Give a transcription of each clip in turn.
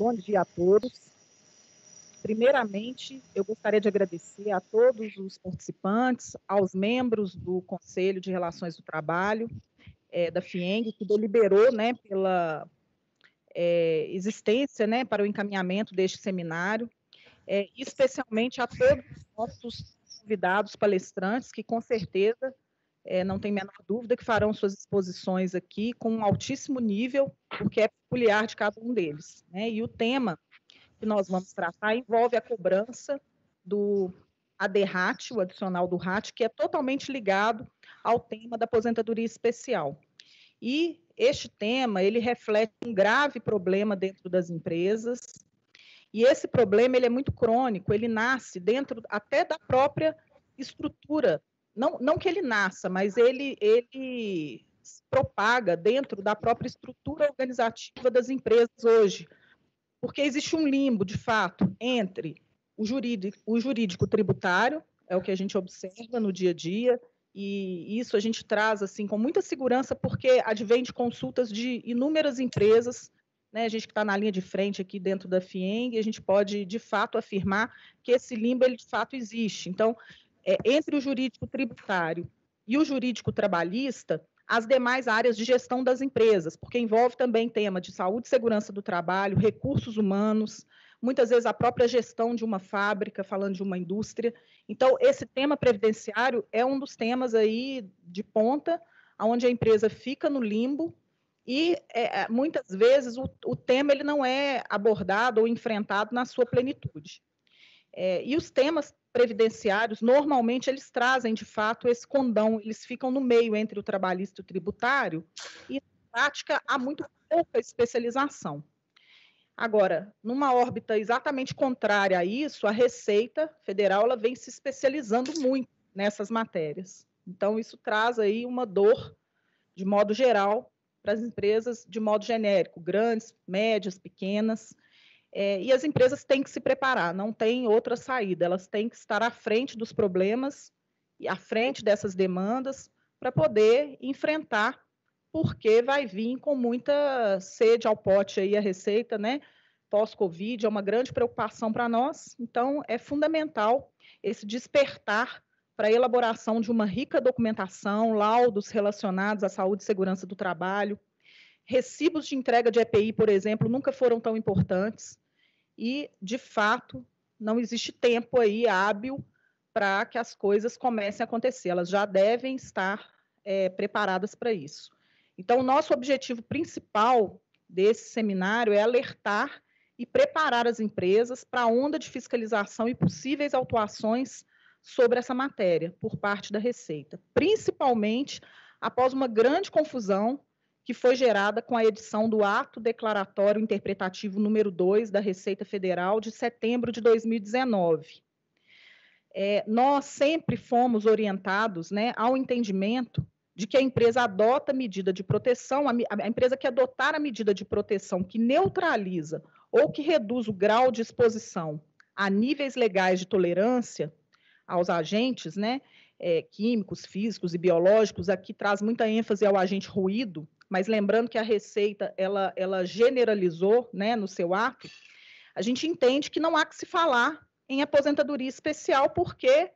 Bom dia a todos. Primeiramente, eu gostaria de agradecer a todos os participantes, aos membros do Conselho de Relações do Trabalho, da FIENG, que deliberou, né, pela existência, né, para o encaminhamento deste seminário, especialmente a todos os nossos convidados palestrantes, que com certeza, não tem a menor dúvida, que farão suas exposições aqui com um altíssimo nível, porque é peculiar de cada um deles, né? E o tema que nós vamos tratar envolve a cobrança do ADRAT, o adicional do RAT, que é totalmente ligado ao tema da aposentadoria especial. E este tema, ele reflete um grave problema dentro das empresas, e esse problema ele é muito crônico, ele nasce dentro até da própria estrutura, não que ele nasça, mas ele se propaga dentro da própria estrutura organizativa das empresas hoje, porque existe um limbo, de fato, entre o jurídico tributário, é o que a gente observa no dia a dia, e isso a gente traz assim com muita segurança, porque advém de consultas de inúmeras empresas, né? A gente que está na linha de frente aqui dentro da FIENG, a gente pode, de fato, afirmar que esse limbo, ele, de fato, existe. Então, entre o jurídico tributário e o jurídico trabalhista, as demais áreas de gestão das empresas, porque envolve também tema de saúde e segurança do trabalho, recursos humanos, muitas vezes a própria gestão de uma fábrica, falando de uma indústria. Então, esse tema previdenciário é um dos temas aí de ponta, onde a empresa fica no limbo e, muitas vezes, o tema ele não é abordado ou enfrentado na sua plenitude. E os temas previdenciários, normalmente, eles trazem, de fato, esse condão, eles ficam no meio entre o trabalhista e o tributário, e, na prática, há muito pouca especialização. Agora, numa órbita exatamente contrária a isso, a Receita Federal ela vem se especializando muito nessas matérias. Então, isso traz aí uma dor, de modo geral, para as empresas, de modo genérico, grandes, médias, pequenas, e as empresas têm que se preparar, não tem outra saída, elas têm que estar à frente dos problemas e à frente dessas demandas para poder enfrentar, porque vai vir com muita sede ao pote aí a Receita, né? Pós-Covid, é uma grande preocupação para nós, então é fundamental esse despertar para a elaboração de uma rica documentação, laudos relacionados à saúde e segurança do trabalho. Recibos de entrega de EPI, por exemplo, nunca foram tão importantes e, de fato, não existe tempo aí hábil para que as coisas comecem a acontecer. Elas já devem estar preparadas para isso. Então, o nosso objetivo principal desse seminário é alertar e preparar as empresas para a onda de fiscalização e possíveis autuações sobre essa matéria por parte da Receita, principalmente após uma grande confusão que foi gerada com a edição do Ato Declaratório Interpretativo número 2 da Receita Federal de setembro de 2019. Nós sempre fomos orientados, né, ao entendimento de que a empresa adota medida de proteção, a empresa que adotar a medida de proteção que neutraliza ou que reduz o grau de exposição a níveis legais de tolerância aos agentes, né, químicos, físicos e biológicos, aqui traz muita ênfase ao agente ruído, mas lembrando que a Receita, ela generalizou, né, no seu ato, a gente entende que não há que se falar em aposentadoria especial, porque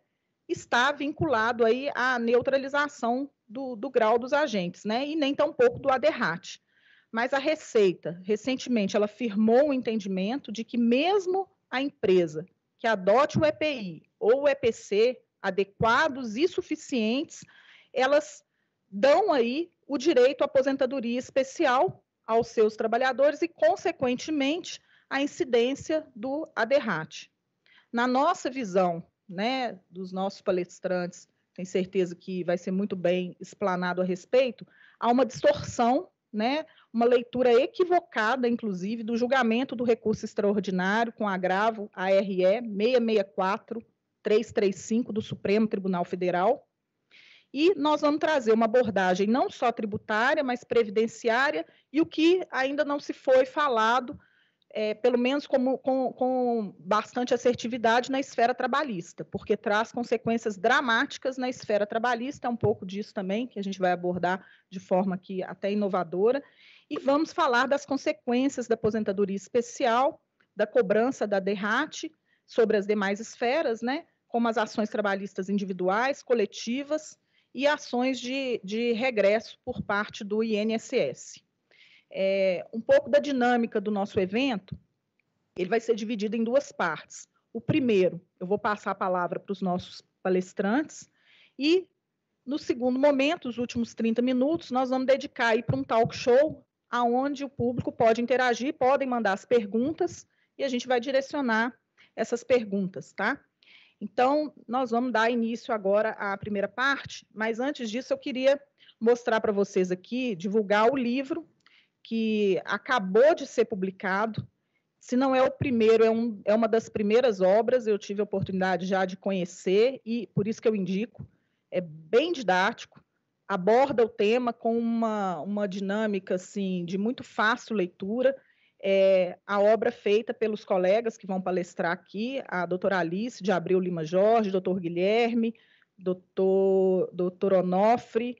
está vinculado aí à neutralização do grau dos agentes, né, e nem tampouco do ADRAT. Mas a Receita, recentemente, ela firmou o entendimento de que mesmo a empresa que adote o EPI ou o EPC adequados e suficientes, elas dão aí o direito à aposentadoria especial aos seus trabalhadores e, consequentemente, a incidência do ADRAT. Na nossa visão, né, dos nossos palestrantes, tenho certeza que vai ser muito bem explanado a respeito, há uma distorção, né, uma leitura equivocada, inclusive, do julgamento do recurso extraordinário com agravo ARE 664-335 do Supremo Tribunal Federal. E nós vamos trazer uma abordagem não só tributária, mas previdenciária, e o que ainda não se foi falado pelo menos com bastante assertividade na esfera trabalhista, porque traz consequências dramáticas na esfera trabalhista, é um pouco disso também que a gente vai abordar de forma aqui até inovadora, e vamos falar das consequências da aposentadoria especial, da cobrança da DERRAT sobre as demais esferas, né, como as ações trabalhistas individuais, coletivas e ações de regresso por parte do INSS. Um pouco da dinâmica do nosso evento, ele vai ser dividido em duas partes. O primeiro, eu vou passar a palavra para os nossos palestrantes e, no segundo momento, os últimos 30 minutos, nós vamos dedicar aí para um talk show, onde o público pode interagir, podem mandar as perguntas e a gente vai direcionar essas perguntas, tá? Então, nós vamos dar início agora à primeira parte, mas antes disso eu queria mostrar para vocês aqui, divulgar o livro que acabou de ser publicado. Se não é o primeiro, é uma das primeiras obras, eu tive a oportunidade já de conhecer, e por isso que eu indico, é bem didático, aborda o tema com uma dinâmica assim, de muito fácil leitura, a obra feita pelos colegas que vão palestrar aqui, a doutora Alice de Abreu Lima Jorge, doutor Guilherme, doutor Onofre,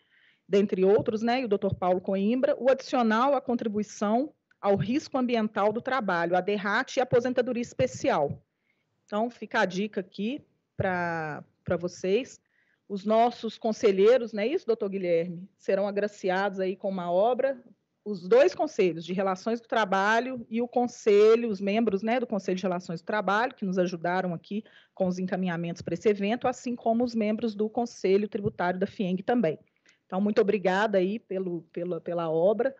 dentre outros, né, e o doutor Paulo Coimbra, o adicional à contribuição ao risco ambiental do trabalho, a DERRAT e a aposentadoria especial. Então, fica a dica aqui para vocês. Os nossos conselheiros, não é isso, doutor Guilherme? Serão agraciados aí com uma obra, os dois conselhos de Relações do Trabalho e o conselho, os membros, né, do Conselho de Relações do Trabalho, que nos ajudaram aqui com os encaminhamentos para esse evento, assim como os membros do Conselho Tributário da FIENG também. Então, muito obrigada aí pela obra,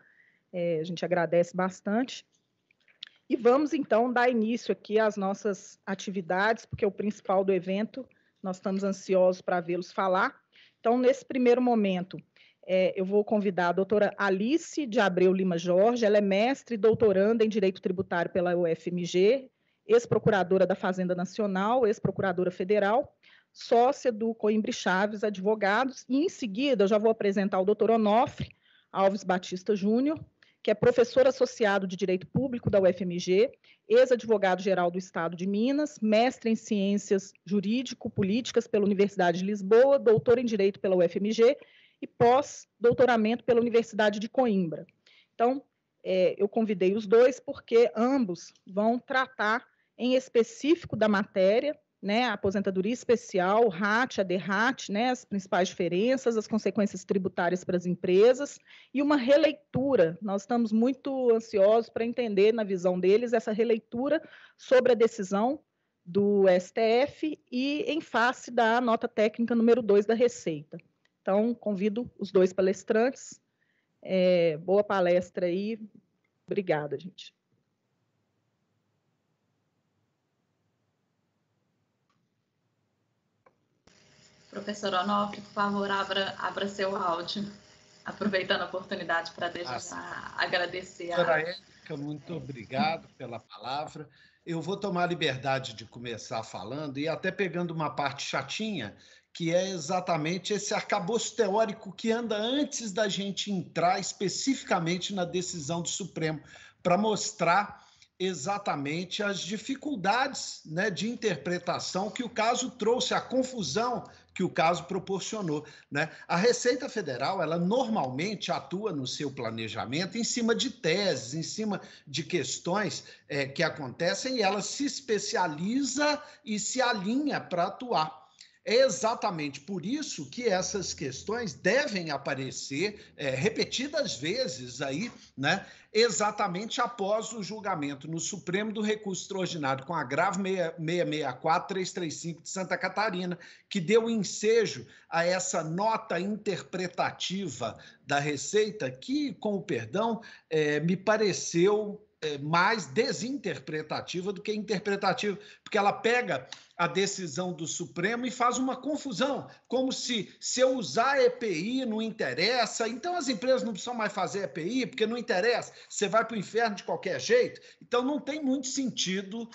a gente agradece bastante. E vamos, então, dar início aqui às nossas atividades, porque o principal do evento, nós estamos ansiosos para vê-los falar. Então, nesse primeiro momento, eu vou convidar a doutora Alice de Abreu Lima Jorge, ela é mestre e doutoranda em Direito Tributário pela UFMG, ex-procuradora da Fazenda Nacional, ex-procuradora federal, sócia do Coimbra Chaves Advogados, e em seguida eu já vou apresentar o doutor Onofre Alves Batista Júnior, que é professor associado de Direito Público da UFMG, ex-advogado-geral do Estado de Minas, mestre em Ciências Jurídico-Políticas pela Universidade de Lisboa, doutor em Direito pela UFMG e pós-doutoramento pela Universidade de Coimbra. Então, eu convidei os dois porque ambos vão tratar em específico da matéria, né, a aposentadoria especial, o RAT, a DERRAT, né, as principais diferenças, as consequências tributárias para as empresas e uma releitura. Nós estamos muito ansiosos para entender, na visão deles, essa releitura sobre a decisão do STF e em face da nota técnica número 2 da Receita. Então, convido os dois palestrantes. Boa palestra aí. Obrigada, gente. Professor Onofre, por favor, abra seu áudio, aproveitando a oportunidade para agradecer. Doutora Érica, muito obrigado pela palavra. Eu vou tomar a liberdade de começar falando e até pegando uma parte chatinha, que é exatamente esse arcabouço teórico que anda antes da gente entrar especificamente na decisão do Supremo, para mostrar exatamente as dificuldades, né, de interpretação que o caso trouxe, a confusão que o caso proporcionou, né? A Receita Federal, ela normalmente atua no seu planejamento em cima de teses, em cima de questões que acontecem, e ela se especializa e se alinha para atuar. É exatamente por isso que essas questões devem aparecer repetidas vezes aí, né? Exatamente após o julgamento no Supremo do recurso extraordinário com agravo 664-335 de Santa Catarina, que deu ensejo a essa nota interpretativa da Receita, que, com o perdão, me pareceu mais desinterpretativa do que interpretativa, porque ela pega a decisão do Supremo e faz uma confusão, como se eu usar EPI não interessa, então as empresas não precisam mais fazer EPI, porque não interessa, você vai para o inferno de qualquer jeito. Então, não tem muito sentido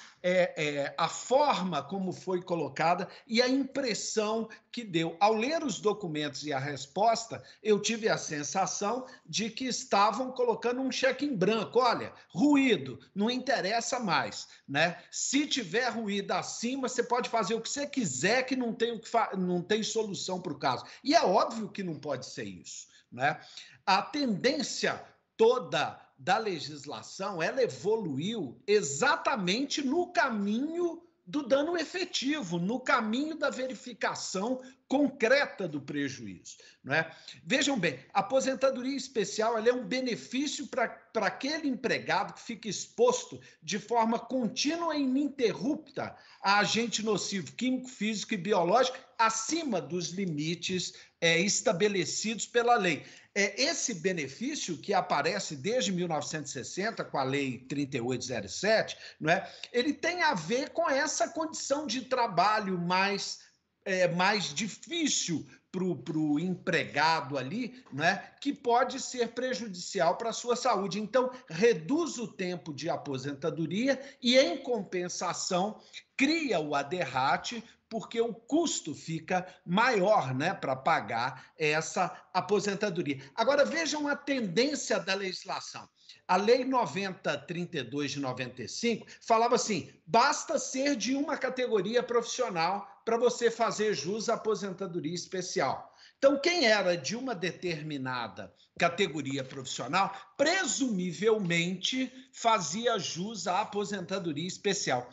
a forma como foi colocada e a impressão que deu. Ao ler os documentos e a resposta, eu tive a sensação de que estavam colocando um cheque em branco. Olha, ruído, não interessa mais, né? Se tiver ruído acima, você pode fazer o que você quiser, que não tem solução para o caso. E é óbvio que não pode ser isso, né? A tendência toda da legislação, ela evoluiu exatamente no caminho do dano efetivo, no caminho da verificação concreta do prejuízo, não é? Vejam bem, a aposentadoria especial ela é um benefício para aquele empregado que fica exposto de forma contínua e ininterrupta a agente nocivo químico, físico e biológico acima dos limites estabelecidos pela lei. Esse benefício que aparece desde 1960 com a Lei 3807, não é? Ele tem a ver com essa condição de trabalho mais difícil para o empregado ali, né, que pode ser prejudicial para a sua saúde. Então, reduz o tempo de aposentadoria e, em compensação, cria o aderrate, porque o custo fica maior, né, para pagar essa aposentadoria. Agora, vejam a tendência da legislação. A Lei 9032 de 95 falava assim, basta ser de uma categoria profissional para você fazer jus à aposentadoria especial. Então, quem era de uma determinada categoria profissional, presumivelmente fazia jus à aposentadoria especial.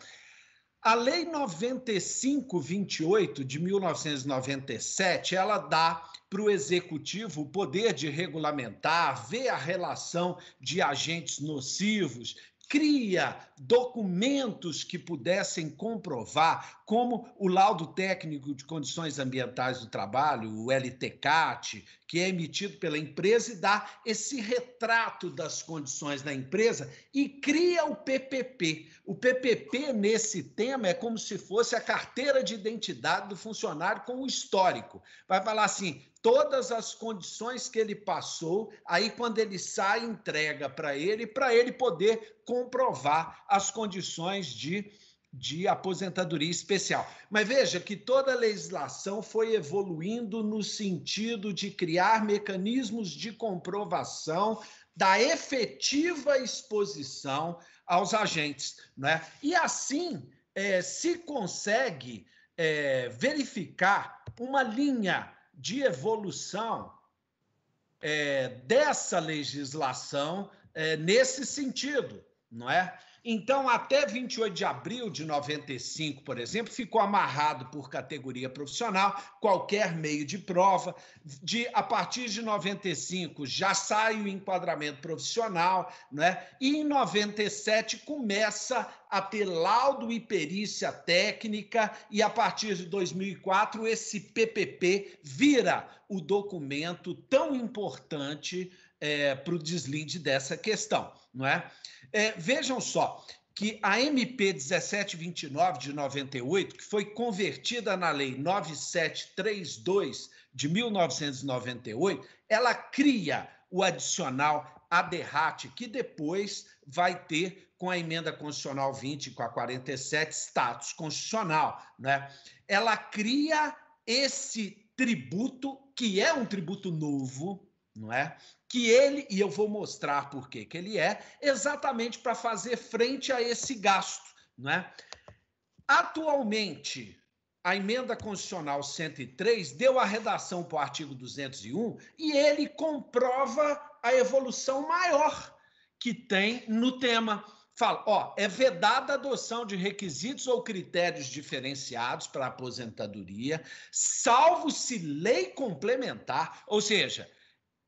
A Lei 9528 de 1997, ela dá para o Executivo o poder de regulamentar, ver a relação de agentes nocivos, cria documentos que pudessem comprovar, como o laudo técnico de condições ambientais do trabalho, o LTCAT, que é emitido pela empresa e dá esse retrato das condições da empresa e cria o PPP. O PPP, nesse tema, é como se fosse a carteira de identidade do funcionário com o histórico. Vai falar assim, todas as condições que ele passou, aí quando ele sai, entrega para ele poder comprovar as condições de aposentadoria especial. Mas veja que toda a legislação foi evoluindo no sentido de criar mecanismos de comprovação da efetiva exposição aos agentes, né? E assim se consegue verificar uma linha de evolução dessa legislação nesse sentido, não é? Então, até 28 de abril de 95, por exemplo, ficou amarrado por categoria profissional, qualquer meio de prova. A partir de 95, já sai o enquadramento profissional, né? E em 97 começa a ter laudo e perícia técnica, e a partir de 2004, esse PPP vira o documento tão importante para o deslinde dessa questão, não é? Vejam só que a MP 1729 de 98, que foi convertida na Lei 9732 de 1998, ela cria o adicional aderrate, que depois vai ter, com a emenda constitucional 20 com a 47, status constitucional, né? Ela cria esse tributo, que é um tributo novo, não é? Que ele, e eu vou mostrar por que ele é, exatamente para fazer frente a esse gasto, não é? Atualmente, a emenda constitucional 103 deu a redação para o artigo 201 e ele comprova a evolução maior que tem no tema. Fala, é vedada a adoção de requisitos ou critérios diferenciados para a aposentadoria, salvo se lei complementar, ou seja,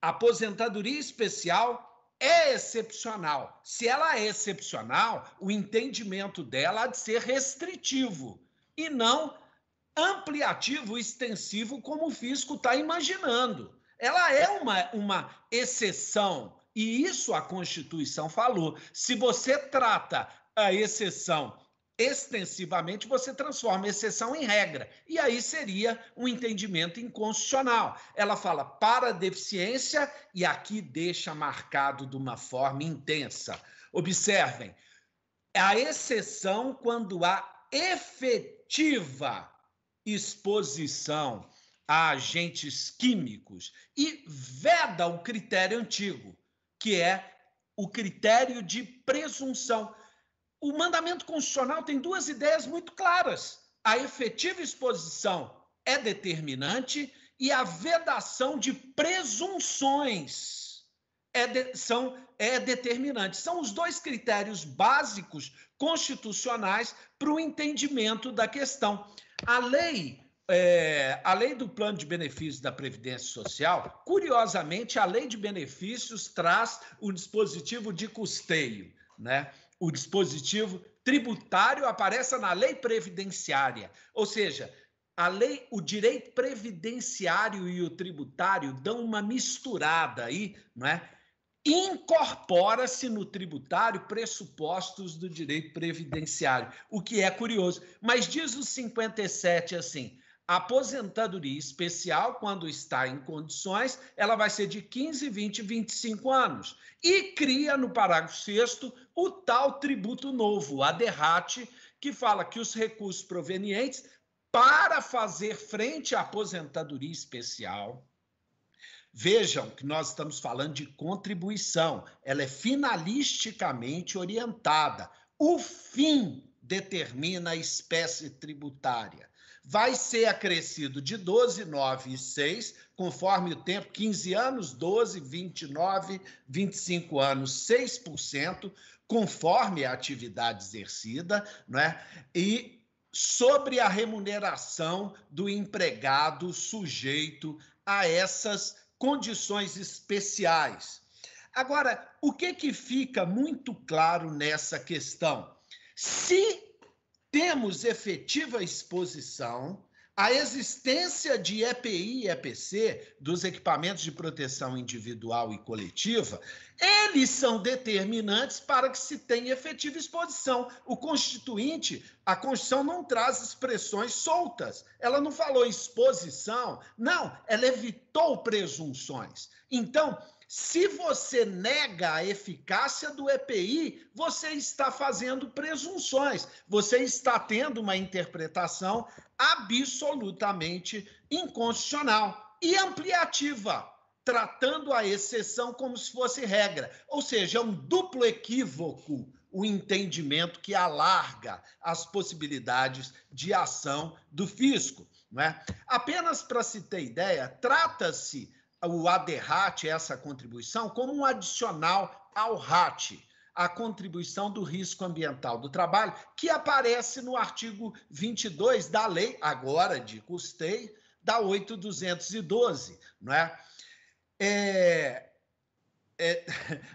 a aposentadoria especial é excepcional. Se ela é excepcional, o entendimento dela há de ser restritivo e não ampliativo, extensivo, como o fisco está imaginando. Ela é uma exceção, e isso a Constituição falou. Se você trata a exceção extensivamente você transforma exceção em regra. E aí seria um entendimento inconstitucional. Ela fala para deficiência e aqui deixa marcado de uma forma intensa. Observem, a exceção quando há efetiva exposição a agentes químicos e veda o critério antigo, que é o critério de presunção. O mandamento constitucional tem duas ideias muito claras. A efetiva exposição é determinante e a vedação de presunções é determinante. São os dois critérios básicos constitucionais para o entendimento da questão. A lei do Plano de Benefícios da Previdência Social, curiosamente, a lei de benefícios traz o dispositivo de custeio, né? O dispositivo tributário aparece na lei previdenciária, ou seja, o direito previdenciário e o tributário dão uma misturada aí, não é? Incorpora-se no tributário pressupostos do direito previdenciário, o que é curioso. Mas diz o 57 assim: a aposentadoria especial, quando está em condições, ela vai ser de 15, 20, 25 anos. E cria, no parágrafo 6º, o tal tributo novo, o ADERRAT, que fala que os recursos provenientes para fazer frente à aposentadoria especial. Vejam que nós estamos falando de contribuição, ela é finalisticamente orientada. O fim determina a espécie tributária. Vai ser acrescido de 12, 9 e 6, conforme o tempo, 15 anos, 12, 29, 25 anos, 6%, conforme a atividade exercida, não é? E sobre a remuneração do empregado sujeito a essas condições especiais. Agora, o que fica muito claro nessa questão? Se temos efetiva exposição, a existência de EPI e EPC, dos equipamentos de proteção individual e coletiva, eles são determinantes para que se tenha efetiva exposição. O Constituinte, a Constituição não traz expressões soltas. Ela não falou exposição, não, ela evitou presunções. Então, se você nega a eficácia do EPI, você está fazendo presunções, você está tendo uma interpretação absolutamente inconstitucional e ampliativa, tratando a exceção como se fosse regra. Ou seja, é um duplo equívoco o entendimento que alarga as possibilidades de ação do fisco, não é? Apenas para se ter ideia, trata-se o ADERRAT, essa contribuição, como um adicional ao RAT, a contribuição do risco ambiental do trabalho, que aparece no artigo 22 da lei, agora de custeio, da 8.212, não é?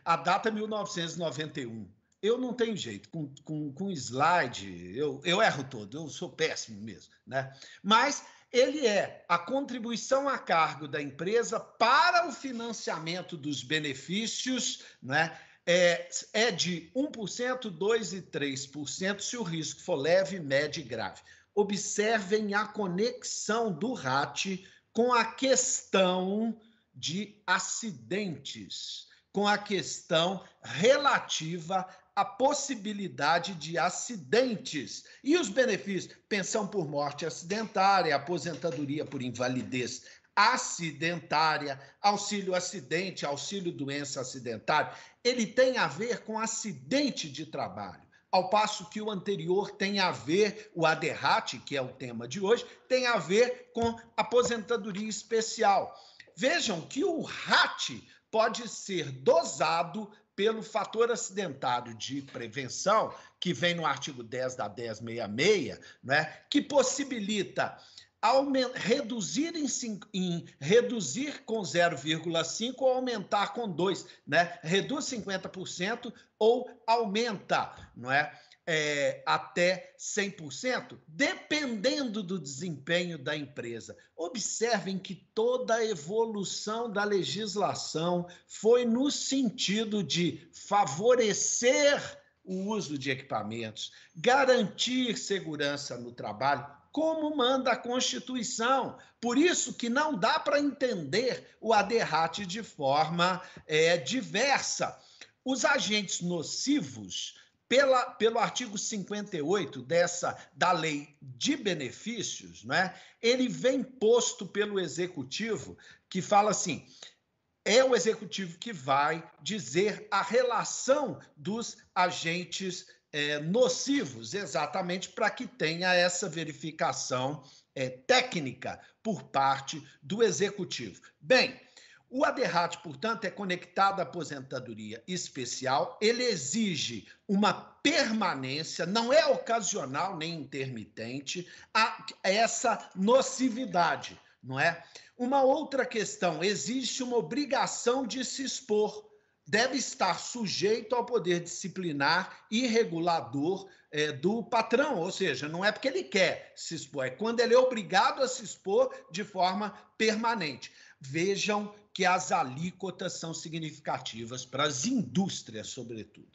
A data é 1991. Eu não tenho jeito, com slide, eu erro todo, eu sou péssimo mesmo, né? Mas ele é a contribuição a cargo da empresa para o financiamento dos benefícios, né? É de 1%, 2% e 3% se o risco for leve, médio e grave. Observem a conexão do RAT com a questão de acidentes, com a questão relativa à possibilidade de acidentes. E os benefícios? Pensão por morte acidentária, aposentadoria por invalidez acidentária, auxílio acidente, auxílio doença acidentária. Ele tem a ver com acidente de trabalho, ao passo que o anterior tem a ver, o ADERRAT, que é o tema de hoje, tem a ver com aposentadoria especial. Vejam que o RAT pode ser dosado pelo fator acidentário de prevenção, que vem no artigo 10 da 1066, né, que possibilita reduzir com 0,5 ou aumentar com 2, né? Reduz 50% ou aumenta, não é? Até 100%, dependendo do desempenho da empresa. Observem que toda a evolução da legislação foi no sentido de favorecer o uso de equipamentos, garantir segurança no trabalho, como manda a Constituição. Por isso que não dá para entender o ADRAT de forma diversa. Os agentes nocivos, pelo artigo 58 da lei de benefícios, né, ele vem posto pelo executivo, que fala assim, é o executivo que vai dizer a relação dos agentes nocivos, exatamente para que tenha essa verificação técnica por parte do executivo. Bem, o ADRAT, portanto, é conectado à aposentadoria especial, ele exige uma permanência, não é ocasional nem intermitente, a essa nocividade, não é? Uma outra questão, existe uma obrigação de se expor, deve estar sujeito ao poder disciplinar e regulador do patrão, ou seja, não é porque ele quer se expor, é quando ele é obrigado a se expor de forma permanente. Vejam que as alíquotas são significativas para as indústrias, sobretudo.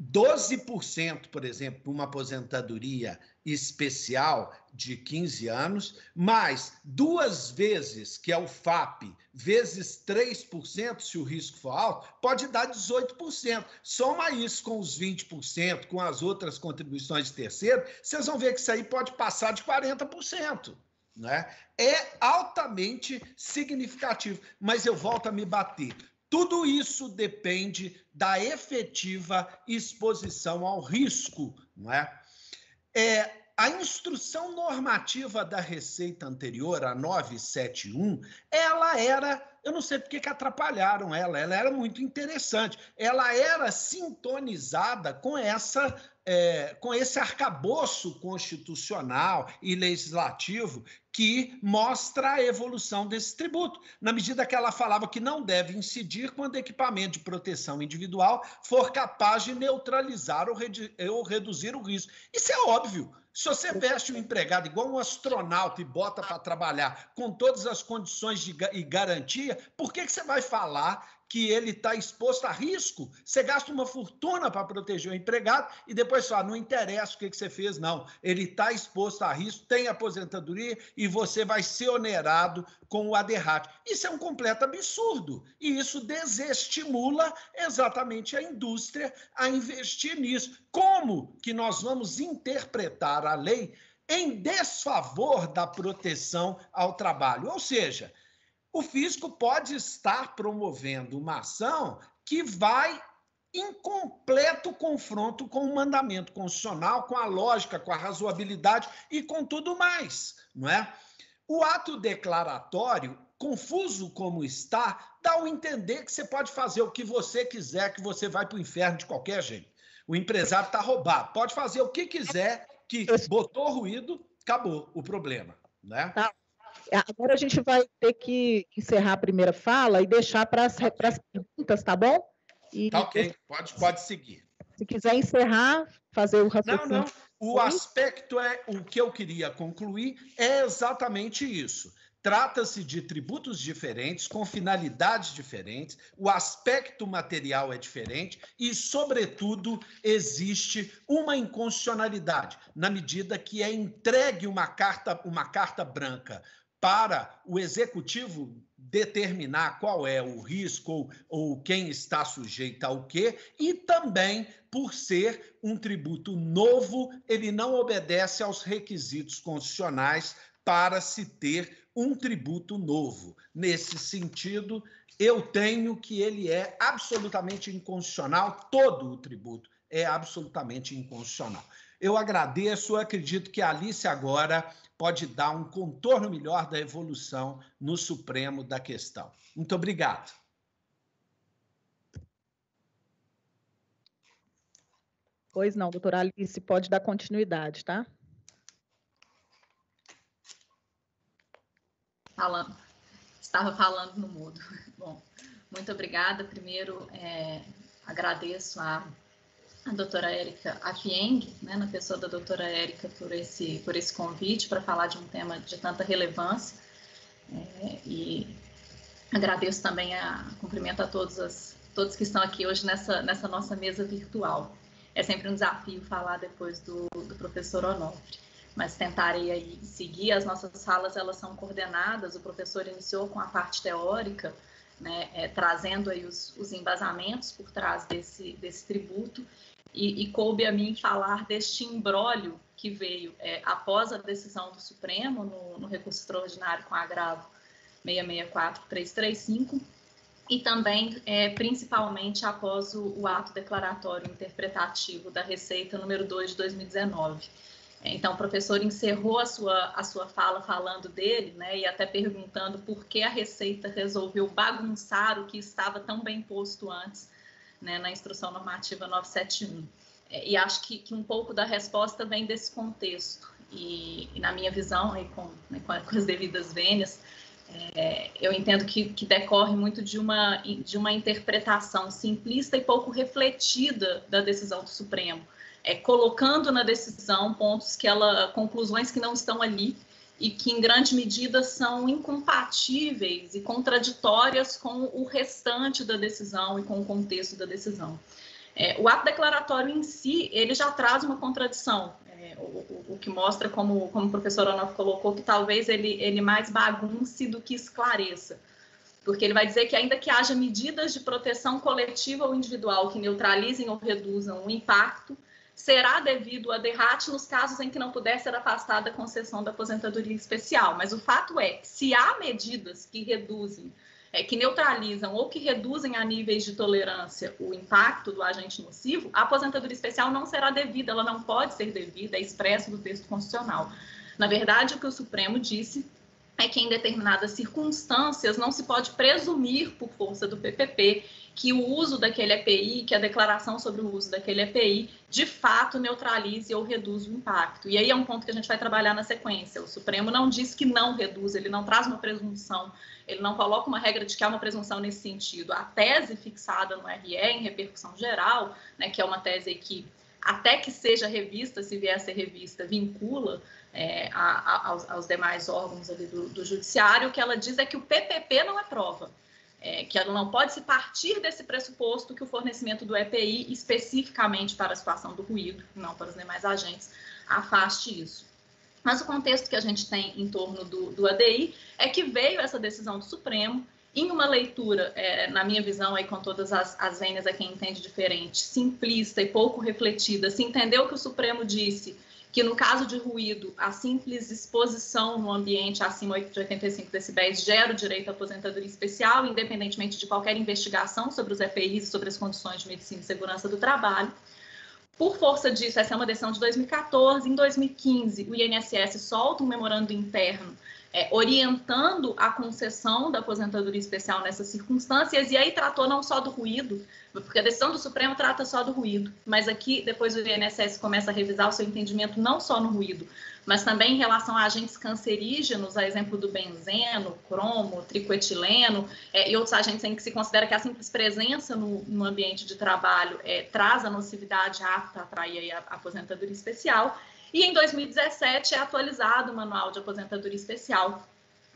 12%, por exemplo, uma aposentadoria especial de 15 anos, mais 2 vezes, que é o FAP, vezes 3%, se o risco for alto, pode dar 18%. Soma isso com os 20%, com as outras contribuições de terceiro, vocês vão ver que isso aí pode passar de 40%. Né? É altamente significativo, mas eu volto a me bater. Tudo isso depende da efetiva exposição ao risco, não é? A instrução normativa da Receita anterior, a 971, ela era, eu não sei por que atrapalharam ela era muito interessante. Ela era sintonizada com esse arcabouço constitucional e legislativo que mostra a evolução desse tributo, na medida que ela falava que não deve incidir quando equipamento de proteção individual for capaz de neutralizar ou reduzir o risco. Isso é óbvio. Se você veste um empregado igual um astronauta e bota para trabalhar com todas as condições e garantia, por que você vai falar que ele está exposto a risco? Você gasta uma fortuna para proteger o empregado e depois fala, não interessa o que você fez, não. Ele está exposto a risco, tem aposentadoria e você vai ser onerado com o ADRAT. Isso é um completo absurdo e isso desestimula exatamente a indústria a investir nisso. Como que nós vamos interpretar a lei em desfavor da proteção ao trabalho? Ou seja, o fisco pode estar promovendo uma ação que vai em completo confronto com o mandamento constitucional, com a lógica, com a razoabilidade e com tudo mais, não é? O ato declaratório, confuso como está, dá ao entender que você pode fazer o que você quiser, que você vai para o inferno de qualquer jeito. O empresário está roubado, pode fazer o que quiser, que botou ruído, acabou o problema, né? Tá. Agora a gente vai ter que encerrar a primeira fala e deixar para as perguntas, tá bom? Tá ok, pode seguir. Se quiser encerrar, fazer o raciocínio. Não. O aspecto o que eu queria concluir é exatamente isso. Trata-se de tributos diferentes, com finalidades diferentes, o aspecto material é diferente e, sobretudo, existe uma inconstitucionalidade, na medida que é entregue uma carta branca para o executivo determinar qual é o risco ou quem está sujeito ao quê, e também, por ser um tributo novo, ele não obedece aos requisitos constitucionais para se ter um tributo novo. Nesse sentido, eu tenho que ele é absolutamente inconstitucional, todo o tributo é absolutamente inconstitucional. Eu agradeço, eu acredito que a Alice agora pode dar um contorno melhor da evolução no Supremo da questão. Muito obrigado. Pois não, doutora Alice, pode dar continuidade, tá? Estava falando no mudo. Bom, muito obrigada. Primeiro, agradeço a doutora Érica Afieng, né, na pessoa da doutora Érica, por esse convite para falar de um tema de tanta relevância. E agradeço também, cumprimento a todos que estão aqui hoje nessa nossa mesa virtual. é sempre um desafio falar depois do professor Onofre, mas tentarei aí seguir. As nossas falas, elas são coordenadas, o professor iniciou com a parte teórica, né, trazendo aí os embasamentos por trás desse tributo, e coube a mim falar deste imbróglio que veio após a decisão do Supremo no recurso extraordinário com agravo 664335, e também, principalmente, após o ato declaratório interpretativo da Receita número 2 de 2019. Então, o professor encerrou a sua fala falando dele, né, e até perguntando por que a Receita resolveu bagunçar o que estava tão bem posto antes, né, na Instrução Normativa 971. E acho que um pouco da resposta vem desse contexto. E na minha visão, aí com as devidas vênias, eu entendo que decorre muito de uma interpretação simplista e pouco refletida da decisão do Supremo, colocando na decisão conclusões que não estão ali e que, em grande medida, são incompatíveis e contraditórias com o restante da decisão e com o contexto da decisão. O ato declaratório em si, ele já traz uma contradição, o que mostra, como o professor Onofre colocou, que talvez ele mais bagunce do que esclareça, porque ele vai dizer que ainda que haja medidas de proteção coletiva ou individual que neutralizem ou reduzam o impacto, será devido a derrate nos casos em que não puder ser afastada a concessão da aposentadoria especial. Mas o fato é que, se há medidas que reduzem, que neutralizam ou que reduzem a níveis de tolerância o impacto do agente nocivo, a aposentadoria especial não será devida, ela não pode ser devida, é expresso do texto constitucional. Na verdade, o que o Supremo disse é que, em determinadas circunstâncias, não se pode presumir, por força do PPP, que o uso daquele EPI, que a declaração sobre o uso daquele EPI, de fato neutralize ou reduz o impacto. E aí é um ponto que a gente vai trabalhar na sequência. O Supremo não diz que não reduz, ele não traz uma presunção, ele não coloca uma regra de que há uma presunção nesse sentido. A tese fixada no RE, em repercussão geral, né, que é uma tese que, até que seja revista, se vier a ser revista, vincula aos demais órgãos ali do judiciário, o que ela diz é que o PPP não é prova. Que ela não pode se partir desse pressuposto que o fornecimento do EPI, especificamente para a situação do ruído, não para os demais agentes, afaste isso. Mas o contexto que a gente tem em torno do ADI é que veio essa decisão do Supremo em uma leitura, na minha visão, aí, com todas as vênias a quem entende diferente, simplista e pouco refletida. Se entendeu que o Supremo disse que, no caso de ruído, a simples exposição no ambiente acima de 85 decibéis gera o direito à aposentadoria especial, independentemente de qualquer investigação sobre os EPIs e sobre as condições de medicina e segurança do trabalho. Por força disso, essa é uma decisão de 2014. Em 2015, o INSS solta um memorando interno orientando a concessão da aposentadoria especial nessas circunstâncias, e aí tratou não só do ruído, porque a decisão do Supremo trata só do ruído, mas aqui depois o INSS começa a revisar o seu entendimento não só no ruído, mas também em relação a agentes cancerígenos, a exemplo do benzeno, cromo, tricoetileno e outros agentes em que se considera que a simples presença no ambiente de trabalho traz a nocividade apta a atrair aí a aposentadoria especial. E em 2017 é atualizado o Manual de Aposentadoria Especial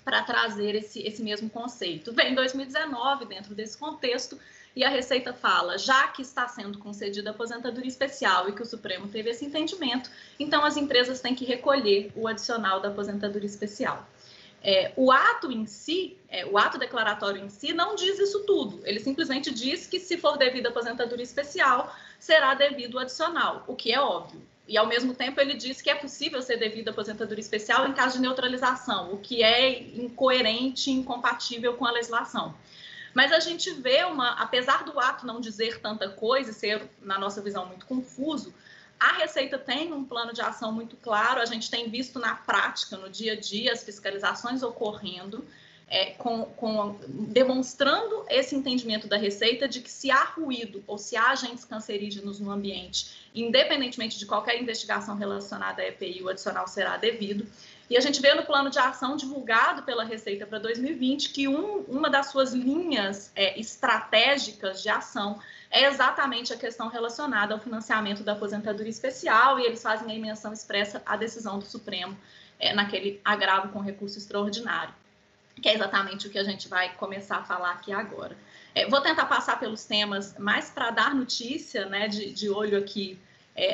para trazer esse mesmo conceito. Vem em 2019, dentro desse contexto, e a Receita fala, já que está sendo concedida a aposentadoria especial e que o Supremo teve esse entendimento, então as empresas têm que recolher o adicional da aposentadoria especial. O ato em si, o ato declaratório em si, não diz isso tudo. Ele simplesmente diz que, se for devido a aposentadoria especial, será devido o adicional, o que é óbvio. E, ao mesmo tempo, ele diz que é possível ser devido a aposentadoria especial em caso de neutralização, o que é incoerente e incompatível com a legislação. Mas a gente vê apesar do ato não dizer tanta coisa e ser, na nossa visão, muito confuso, a Receita tem um plano de ação muito claro, a gente tem visto na prática, no dia a dia, as fiscalizações ocorrendo, demonstrando esse entendimento da Receita de que, se há ruído ou se há agentes cancerígenos no ambiente, independentemente de qualquer investigação relacionada à EPI, o adicional será devido. E a gente vê no plano de ação divulgado pela Receita para 2020 que uma das suas linhas estratégicas de ação é exatamente a questão relacionada ao financiamento da aposentadoria especial, e eles fazem a menção expressa à decisão do Supremo naquele agravo com recurso extraordinário, que é exatamente o que a gente vai começar a falar aqui agora. Vou tentar passar pelos temas mais para dar notícia, né, de olho aqui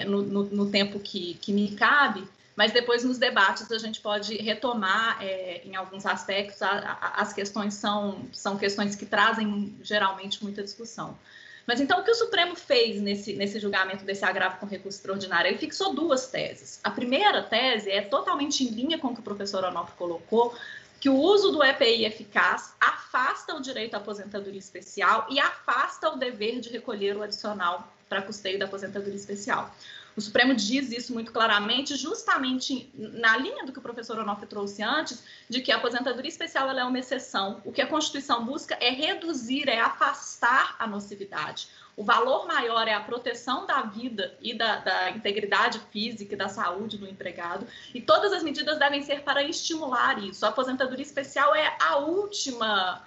no tempo que me cabe, mas depois nos debates a gente pode retomar em alguns aspectos, as questões são questões que trazem geralmente muita discussão. Mas então o que o Supremo fez nesse julgamento desse agravo com recurso extraordinário? Ele fixou 2 teses. A primeira tese é totalmente em linha com o que o professor Onofre colocou, que o uso do EPI eficaz afasta o direito à aposentadoria especial e afasta o dever de recolher o adicional para custeio da aposentadoria especial. O Supremo diz isso muito claramente, justamente na linha do que o professor Onofre trouxe antes, de que a aposentadoria especial ela é uma exceção. O que a Constituição busca é reduzir, é afastar a nocividade. O valor maior é a proteção da vida e da integridade física e da saúde do empregado, e todas as medidas devem ser para estimular isso. A aposentadoria especial é a última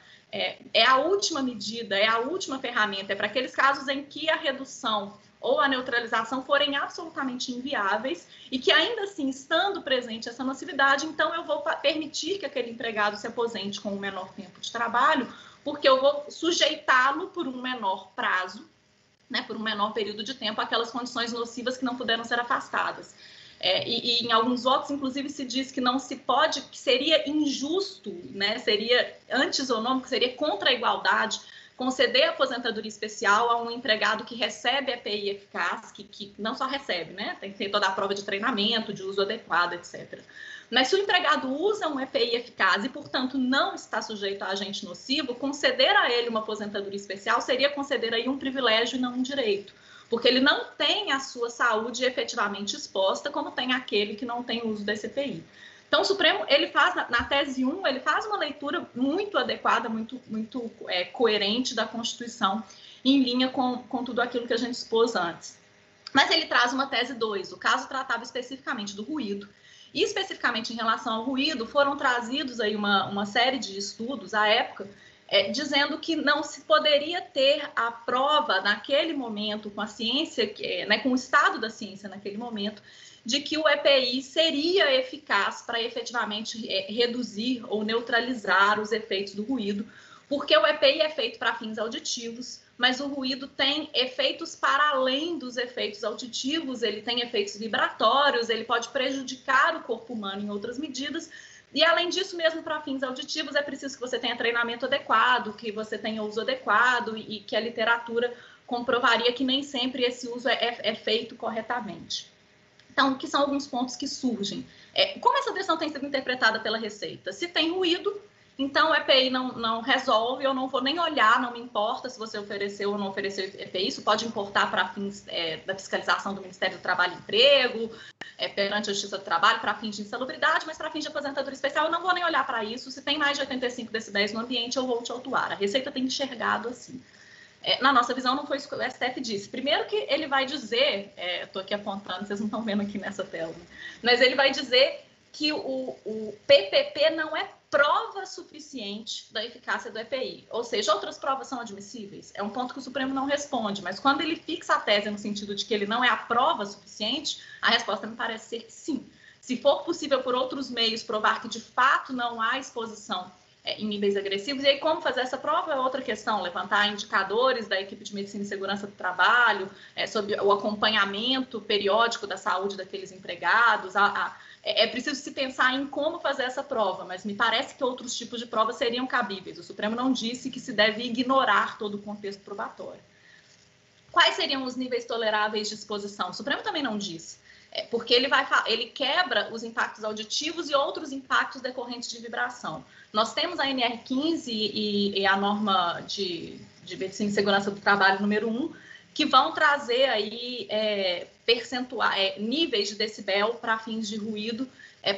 medida, é a última ferramenta, é para aqueles casos em que a redução ou a neutralização forem absolutamente inviáveis e que ainda assim, estando presente essa nocividade, então eu vou permitir que aquele empregado se aposente com um menor tempo de trabalho, porque eu vou sujeitá-lo por um menor prazo, né, por um menor período de tempo, aquelas condições nocivas que não puderam ser afastadas. E em alguns votos, inclusive, se diz que não se pode, que seria injusto, né, seria antissonômico, seria contra a igualdade, conceder aposentadoria especial a um empregado que recebe EPI eficaz, que não só recebe, né, tem que ter toda a prova de treinamento, de uso adequado, etc. Mas se o empregado usa um EPI eficaz e, portanto, não está sujeito a agente nocivo, conceder a ele uma aposentadoria especial seria conceder aí um privilégio e não um direito, porque ele não tem a sua saúde efetivamente exposta como tem aquele que não tem uso desse EPI. Então, o Supremo, ele faz, na tese 1, ele faz uma leitura muito adequada, muito coerente da Constituição, em linha com tudo aquilo que a gente expôs antes. Mas ele traz uma tese 2, o caso tratava especificamente do ruído, e especificamente em relação ao ruído, foram trazidos aí uma série de estudos, à época, dizendo que não se poderia ter a prova naquele momento, com a ciência, né, com o estado da ciência naquele momento, de que o EPI seria eficaz para efetivamente reduzir ou neutralizar os efeitos do ruído, porque o EPI é feito para fins auditivos, mas o ruído tem efeitos para além dos efeitos auditivos, ele tem efeitos vibratórios, ele pode prejudicar o corpo humano em outras medidas, e além disso, mesmo para fins auditivos, é preciso que você tenha treinamento adequado, que você tenha uso adequado e que a literatura comprovaria que nem sempre esse uso é feito corretamente. Então, que são alguns pontos que surgem. Como essa decisão tem sido interpretada pela Receita? Se tem ruído, então o EPI não resolve, eu não vou nem olhar, não me importa se você ofereceu ou não ofereceu EPI, isso pode importar para fins da fiscalização do Ministério do Trabalho e Emprego, perante a Justiça do Trabalho, para fins de insalubridade, mas para fins de aposentadoria especial eu não vou nem olhar para isso, se tem mais de 85 decibéis no ambiente eu vou te autuar. A Receita tem enxergado assim. Na nossa visão, não foi isso que o STF disse. Primeiro que ele vai dizer, estou aqui apontando, vocês não estão vendo aqui nessa tela, né? Mas ele vai dizer que o PPP não é prova suficiente da eficácia do EPI. Ou seja, outras provas são admissíveis. É um ponto que o Supremo não responde, mas quando ele fixa a tese no sentido de que ele não é a prova suficiente, a resposta me parece ser que sim. Se for possível por outros meios provar que de fato não há exposição em níveis agressivos, e aí como fazer essa prova é outra questão, levantar indicadores da equipe de medicina e segurança do trabalho, sobre o acompanhamento periódico da saúde daqueles empregados, é preciso se pensar em como fazer essa prova, mas me parece que outros tipos de provas seriam cabíveis. O Supremo não disse que se deve ignorar todo o contexto probatório. Quais seriam os níveis toleráveis de exposição? O Supremo também não disse. Porque ele quebra os impactos auditivos e outros impactos decorrentes de vibração. Nós temos a NR15 e a norma de medicina e segurança do trabalho número 1, que vão trazer aí níveis de decibel para fins de ruído,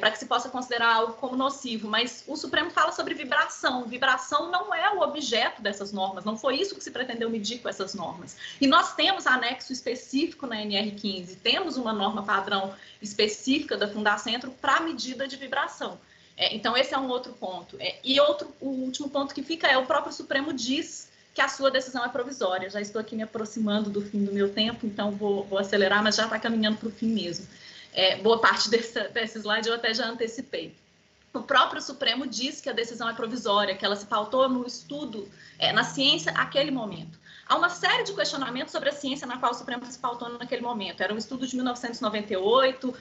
para que se possa considerar algo como nocivo, mas o Supremo fala sobre vibração. Vibração não é o objeto dessas normas, não foi isso que se pretendeu medir com essas normas. E nós temos anexo específico na NR15, temos uma norma padrão específica da Fundacentro para medida de vibração. Então, esse é um outro ponto. O último ponto que fica o próprio Supremo diz que a sua decisão é provisória. Já estou aqui me aproximando do fim do meu tempo, então vou acelerar, mas já está caminhando para o fim mesmo. Boa parte desse slide eu até já antecipei. O próprio Supremo diz que a decisão é provisória, que ela se pautou no estudo, na ciência, naquele momento. Há uma série de questionamentos sobre a ciência na qual o Supremo se pautou naquele momento. Era um estudo de 1998,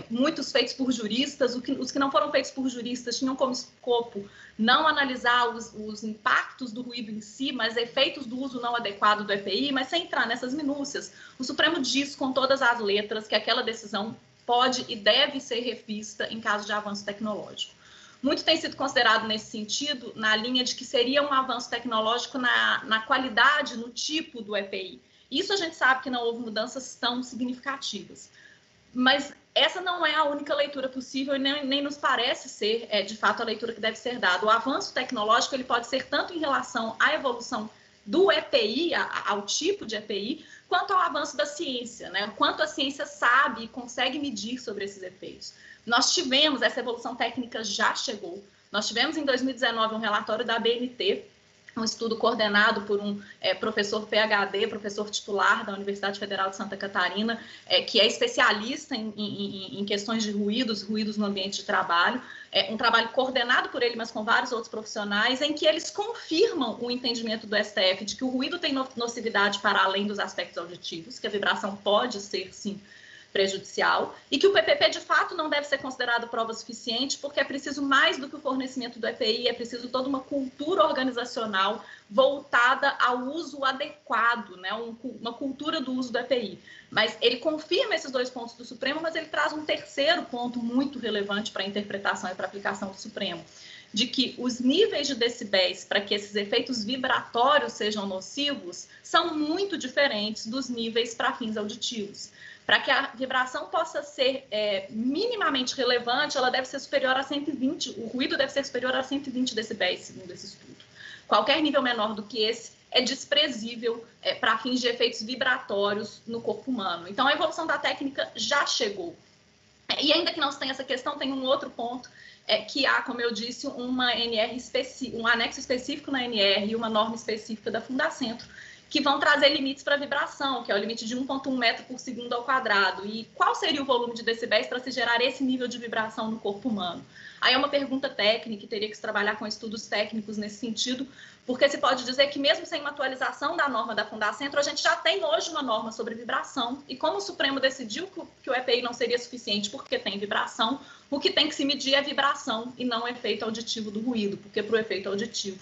muitos feitos por juristas. Os que não foram feitos por juristas tinham como escopo não analisar os impactos do ruído em si, mas efeitos do uso não adequado do EPI, mas sem entrar nessas minúcias. O Supremo diz com todas as letras que aquela decisão pode e deve ser revista em caso de avanço tecnológico. Muito tem sido considerado nesse sentido, na linha de que seria um avanço tecnológico na qualidade, no tipo do EPI. Isso a gente sabe que não houve mudanças tão significativas. Mas essa não é a única leitura possível e nem nos parece ser, de fato, a leitura que deve ser dada. O avanço tecnológico ele pode ser tanto em relação à evolução do EPI, ao tipo de EPI, quanto ao avanço da ciência, né? Quanto a ciência sabe e consegue medir sobre esses efeitos. Nós tivemos, essa evolução técnica já chegou. Nós tivemos em 2019 um relatório da ABNT, um estudo coordenado por um professor PhD, professor titular da Universidade Federal de Santa Catarina, que é especialista em questões de ruídos no ambiente de trabalho, um trabalho coordenado por ele, mas com vários outros profissionais, em que eles confirmam o entendimento do STF de que o ruído tem nocividade para além dos aspectos auditivos, que a vibração pode ser, sim, prejudicial, e que o PPP, de fato, não deve ser considerado prova suficiente, porque é preciso mais do que o fornecimento do EPI, é preciso toda uma cultura organizacional voltada ao uso adequado, né? Uma cultura do uso do EPI. Mas ele confirma esses dois pontos do Supremo, mas ele traz um terceiro ponto muito relevante para a interpretação e para a aplicação do Supremo, de que os níveis de decibéis para que esses efeitos vibratórios sejam nocivos são muito diferentes dos níveis para fins auditivos. Para que a vibração possa ser minimamente relevante, ela deve ser superior a 120, o ruído deve ser superior a 120 decibéis, segundo esse estudo. Qualquer nível menor do que esse é desprezível para fins de efeitos vibratórios no corpo humano. Então, a evolução da técnica já chegou. E ainda que não se tenha essa questão, tem um outro ponto, que há, como eu disse, um anexo específico na NR e uma norma específica da Fundacentro, que vão trazer limites para vibração, que é o limite de 1,1 metro por segundo ao quadrado. E qual seria o volume de decibéis para se gerar esse nível de vibração no corpo humano? Aí é uma pergunta técnica, e teria que se trabalhar com estudos técnicos nesse sentido, porque se pode dizer que mesmo sem uma atualização da norma da Fundacentro, a gente já tem hoje uma norma sobre vibração, e como o Supremo decidiu que o EPI não seria suficiente porque tem vibração, o que tem que se medir é vibração e não o efeito auditivo do ruído, porque para o efeito auditivo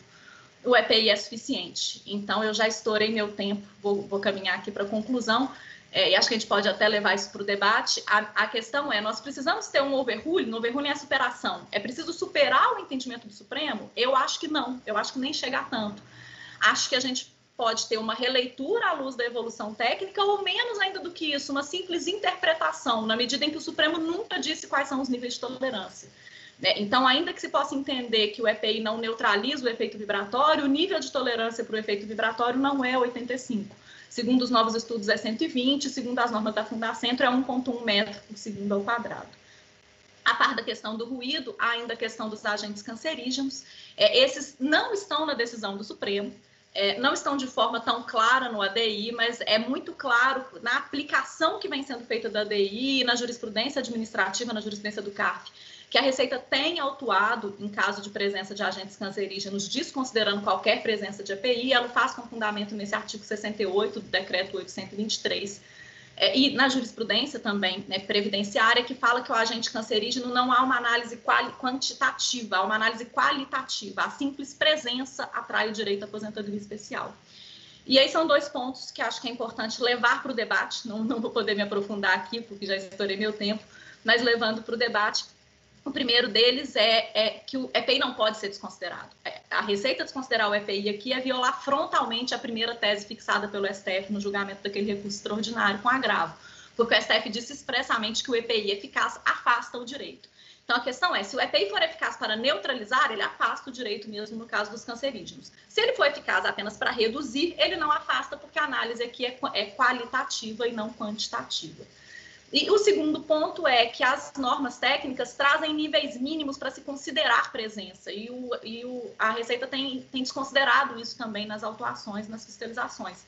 o EPI é suficiente. Então, eu já estourei meu tempo, vou caminhar aqui para a conclusão, e acho que a gente pode até levar isso para o debate. A questão é, nós precisamos ter um overruling, é a superação. É preciso superar o entendimento do Supremo? Eu acho que não, eu acho que nem chega a tanto. Acho que a gente pode ter uma releitura à luz da evolução técnica, ou menos ainda do que isso, uma simples interpretação, na medida em que o Supremo nunca disse quais são os níveis de tolerância. Então, ainda que se possa entender que o EPI não neutraliza o efeito vibratório, o nível de tolerância para o efeito vibratório não é 85. Segundo os novos estudos, é 120, segundo as normas da Fundacentro, é 1,1 metro por segundo ao quadrado. A par da questão do ruído, há ainda a questão dos agentes cancerígenos. Esses não estão na decisão do Supremo, não estão de forma tão clara no ADI, mas é muito claro na aplicação que vem sendo feita da ADI, na jurisprudência administrativa, na jurisprudência do CARF, que a Receita tem autuado em caso de presença de agentes cancerígenos, desconsiderando qualquer presença de EPI, ela faz com fundamento nesse artigo 68 do decreto 823, e na jurisprudência também, né, previdenciária, que fala que o agente cancerígeno não há uma análise quantitativa, há uma análise qualitativa, a simples presença atrai o direito à aposentadoria especial. E aí são dois pontos que acho que é importante levar para o debate, não vou poder me aprofundar aqui, porque já estourei meu tempo, mas levando para o debate. O primeiro deles é que o EPI não pode ser desconsiderado. A receita de desconsiderar o EPI aqui é violar frontalmente a primeira tese fixada pelo STF no julgamento daquele recurso extraordinário com agravo, porque o STF disse expressamente que o EPI eficaz afasta o direito. Então, a questão é, se o EPI for eficaz para neutralizar, ele afasta o direito mesmo no caso dos cancerígenos. Se ele for eficaz apenas para reduzir, ele não afasta, porque a análise aqui é qualitativa e não quantitativa. E o segundo ponto é que as normas técnicas trazem níveis mínimos para se considerar presença, e a Receita tem desconsiderado isso também nas autuações, nas fiscalizações.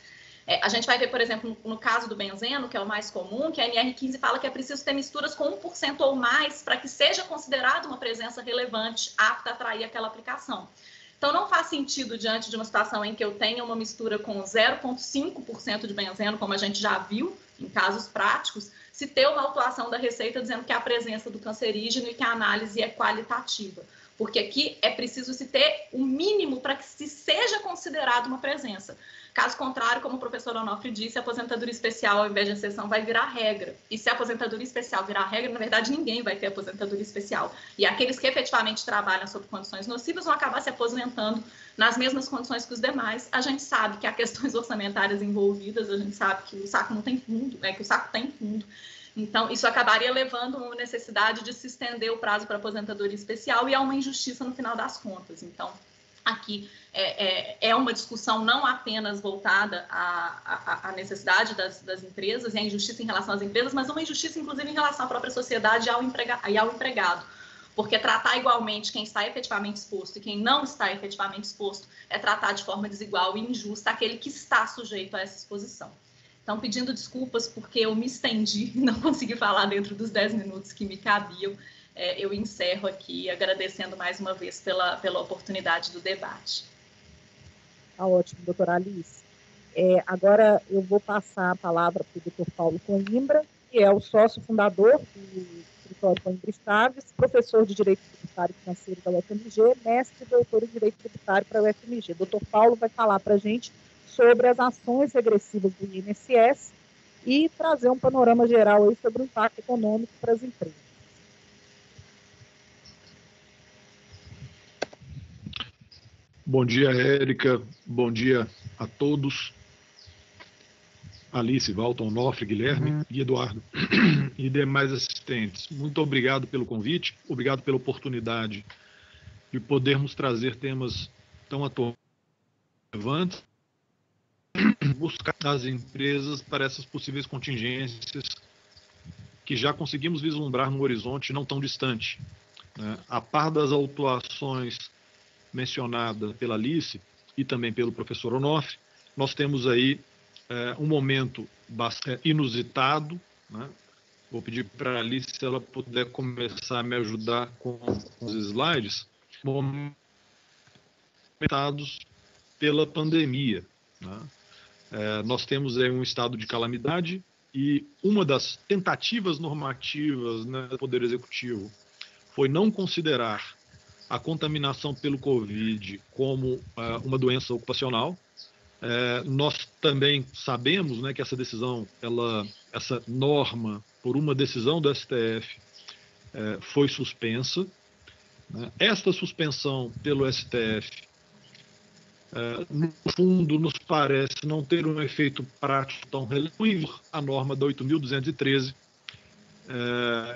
A gente vai ver, por exemplo, no caso do benzeno, que é o mais comum, que a NR15 fala que é preciso ter misturas com 1% ou mais para que seja considerada uma presença relevante, apta a atrair aquela aplicação. Então, não faz sentido, diante de uma situação em que eu tenha uma mistura com 0,5% de benzeno, como a gente já viu em casos práticos, se ter uma autuação da Receita dizendo que há a presença do cancerígeno e que a análise é qualitativa. Porque aqui é preciso se ter o mínimo para que se seja considerado uma presença. Caso contrário, como o professor Onofre disse, a aposentadoria especial, ao invés de exceção, vai virar regra. E se a aposentadoria especial virar regra, na verdade, ninguém vai ter aposentadoria especial. E aqueles que efetivamente trabalham sob condições nocivas vão acabar se aposentando nas mesmas condições que os demais. A gente sabe que há questões orçamentárias envolvidas, a gente sabe que o saco não tem fundo, que o saco tem fundo. Então, isso acabaria levando a uma necessidade de se estender o prazo para aposentadoria especial e a uma injustiça no final das contas. Então, aqui é uma discussão não apenas voltada à necessidade das empresas e à injustiça em relação às empresas, mas uma injustiça, inclusive, em relação à própria sociedade e ao empregado. Porque tratar igualmente quem está efetivamente exposto e quem não está efetivamente exposto é tratar de forma desigual e injusta aquele que está sujeito a essa exposição. Então, pedindo desculpas porque eu me estendi e não consegui falar dentro dos 10 minutos que me cabiam, eu encerro aqui agradecendo mais uma vez pela oportunidade do debate. Tá ótimo, doutora Alice. Agora eu vou passar a palavra para o doutor Paulo Coimbra, que é o sócio fundador do escritório Coimbra Chaves, professor de Direito Tributário e Financeiro da UFMG, mestre e doutor em Direito Tributário para a UFMG. Doutor Paulo vai falar para a gente sobre as ações regressivas do INSS e trazer um panorama geral aí sobre o impacto econômico para as empresas. Bom dia, Érica. Bom dia a todos. Alice, Walton, Onofre, Guilherme e Eduardo e demais assistentes. Muito obrigado pelo convite, obrigado pela oportunidade de podermos trazer temas tão atuantes, buscar as empresas para essas possíveis contingências que já conseguimos vislumbrar no horizonte não tão distante, né? A par das autuações mencionadas pela Alice e também pelo professor Onofre, nós temos aí um momento bastante inusitado, né? Vou pedir para a Alice se ela puder começar a me ajudar com os slides, momentados pela pandemia, né? Nós temos aí um estado de calamidade e uma das tentativas normativas, né, do Poder Executivo foi não considerar a contaminação pelo Covid como uma doença ocupacional. Nós também sabemos, né, que essa decisão, essa norma, por uma decisão do STF, foi suspensa, né? Esta suspensão pelo STF, no fundo, nos parece não ter um efeito prático tão relevante. A norma da 8.213,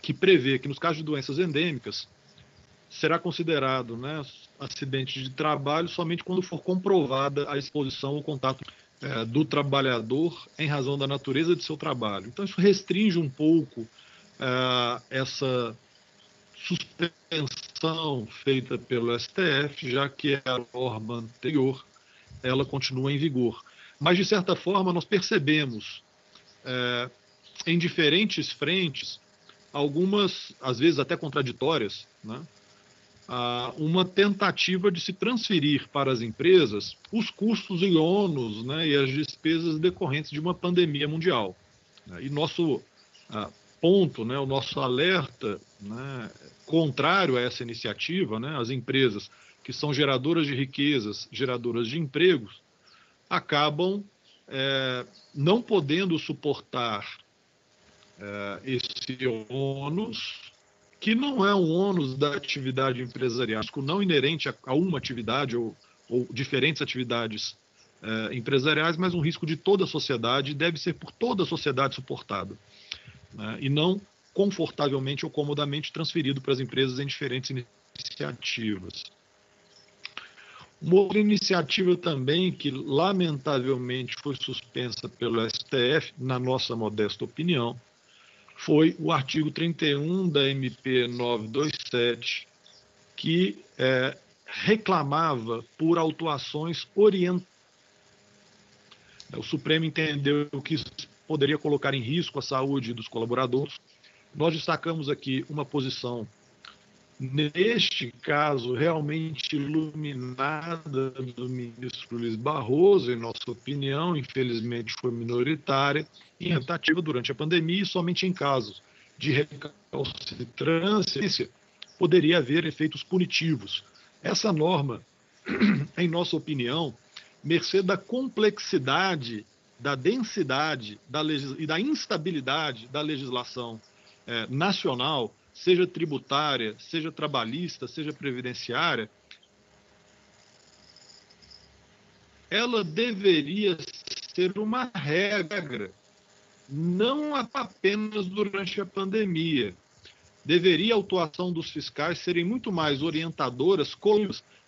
que prevê que nos casos de doenças endêmicas, será considerado, né, acidente de trabalho somente quando for comprovada a exposição ou contato do trabalhador em razão da natureza de seu trabalho. Então, isso restringe um pouco essa suspensão feita pelo STF, já que a norma anterior ela continua em vigor. Mas, de certa forma, nós percebemos em diferentes frentes, algumas, às vezes até contraditórias, né, uma tentativa de se transferir para as empresas os custos e ônus, né, e as despesas decorrentes de uma pandemia mundial. E nosso ponto, né, o nosso alerta, né, contrário a essa iniciativa, né, as empresas que são geradoras de riquezas, geradoras de empregos, acabam não podendo suportar esse ônus, que não é um ônus da atividade empresarial, não inerente a uma atividade ou diferentes atividades empresariais, mas um risco de toda a sociedade, deve ser por toda a sociedade suportado, né, e não confortavelmente ou comodamente transferido para as empresas em diferentes iniciativas. Uma outra iniciativa também que, lamentavelmente, foi suspensa pelo STF, na nossa modesta opinião, foi o artigo 31 da MP 927, que reclamava por autuações orientadas. O Supremo entendeu que isso poderia colocar em risco a saúde dos colaboradores. Nós destacamos aqui uma posição neste caso, realmente iluminada do ministro Luiz Barroso, em nossa opinião, infelizmente foi minoritária, em tentativa durante a pandemia e somente em casos de recalcitrância poderia haver efeitos punitivos. Essa norma, em nossa opinião, mercê da complexidade, da densidade e da instabilidade da legislação nacional, seja tributária, seja trabalhista, seja previdenciária, ela deveria ser uma regra, não apenas durante a pandemia. Deveria a atuação dos fiscais serem muito mais orientadoras,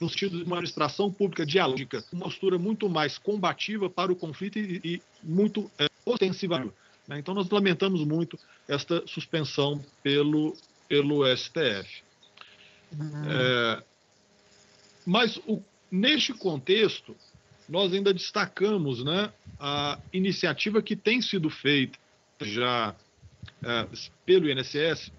no sentido de uma administração pública dialógica, uma postura muito mais combativa para o conflito e muito ostensiva. Então, nós lamentamos muito esta suspensão pelo STF. Mas, neste contexto, nós ainda destacamos, né, a iniciativa que tem sido feita já pelo INSS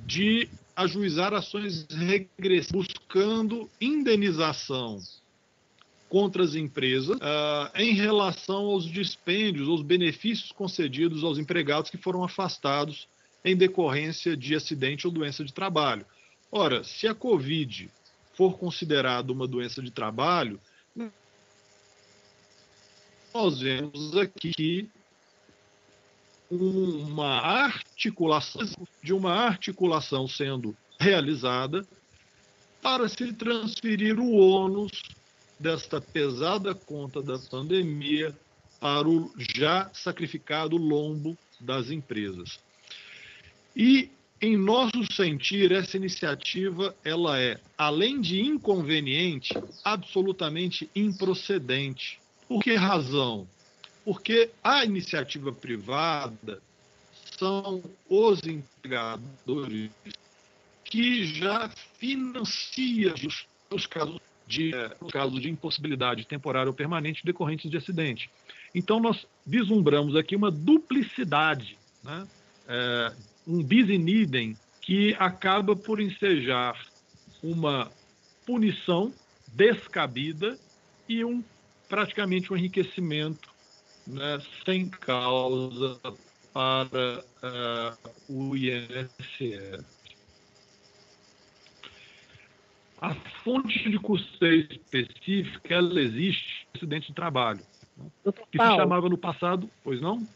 de ajuizar ações regressivas, buscando indenização contra as empresas em relação aos dispêndios, aos benefícios concedidos aos empregados que foram afastados em decorrência de acidente ou doença de trabalho. Ora, se a Covid for considerada uma doença de trabalho, nós vemos aqui uma articulação sendo realizada para se transferir o ônus desta pesada conta da pandemia para o já sacrificado lombo das empresas. E, em nosso sentir, essa iniciativa ela é, além de inconveniente, absolutamente improcedente. Por que razão? Porque a iniciativa privada são os empregadores que já financiam os casos de impossibilidade temporária ou permanente decorrentes de acidente. Então, nós vislumbramos aqui uma duplicidade, né? Um bis in idem que acaba por ensejar uma punição descabida e praticamente um enriquecimento, né, sem causa para o INSS. A fonte de custeio específica, ela existe no acidente de trabalho, né, que se chamava no passado, pois não?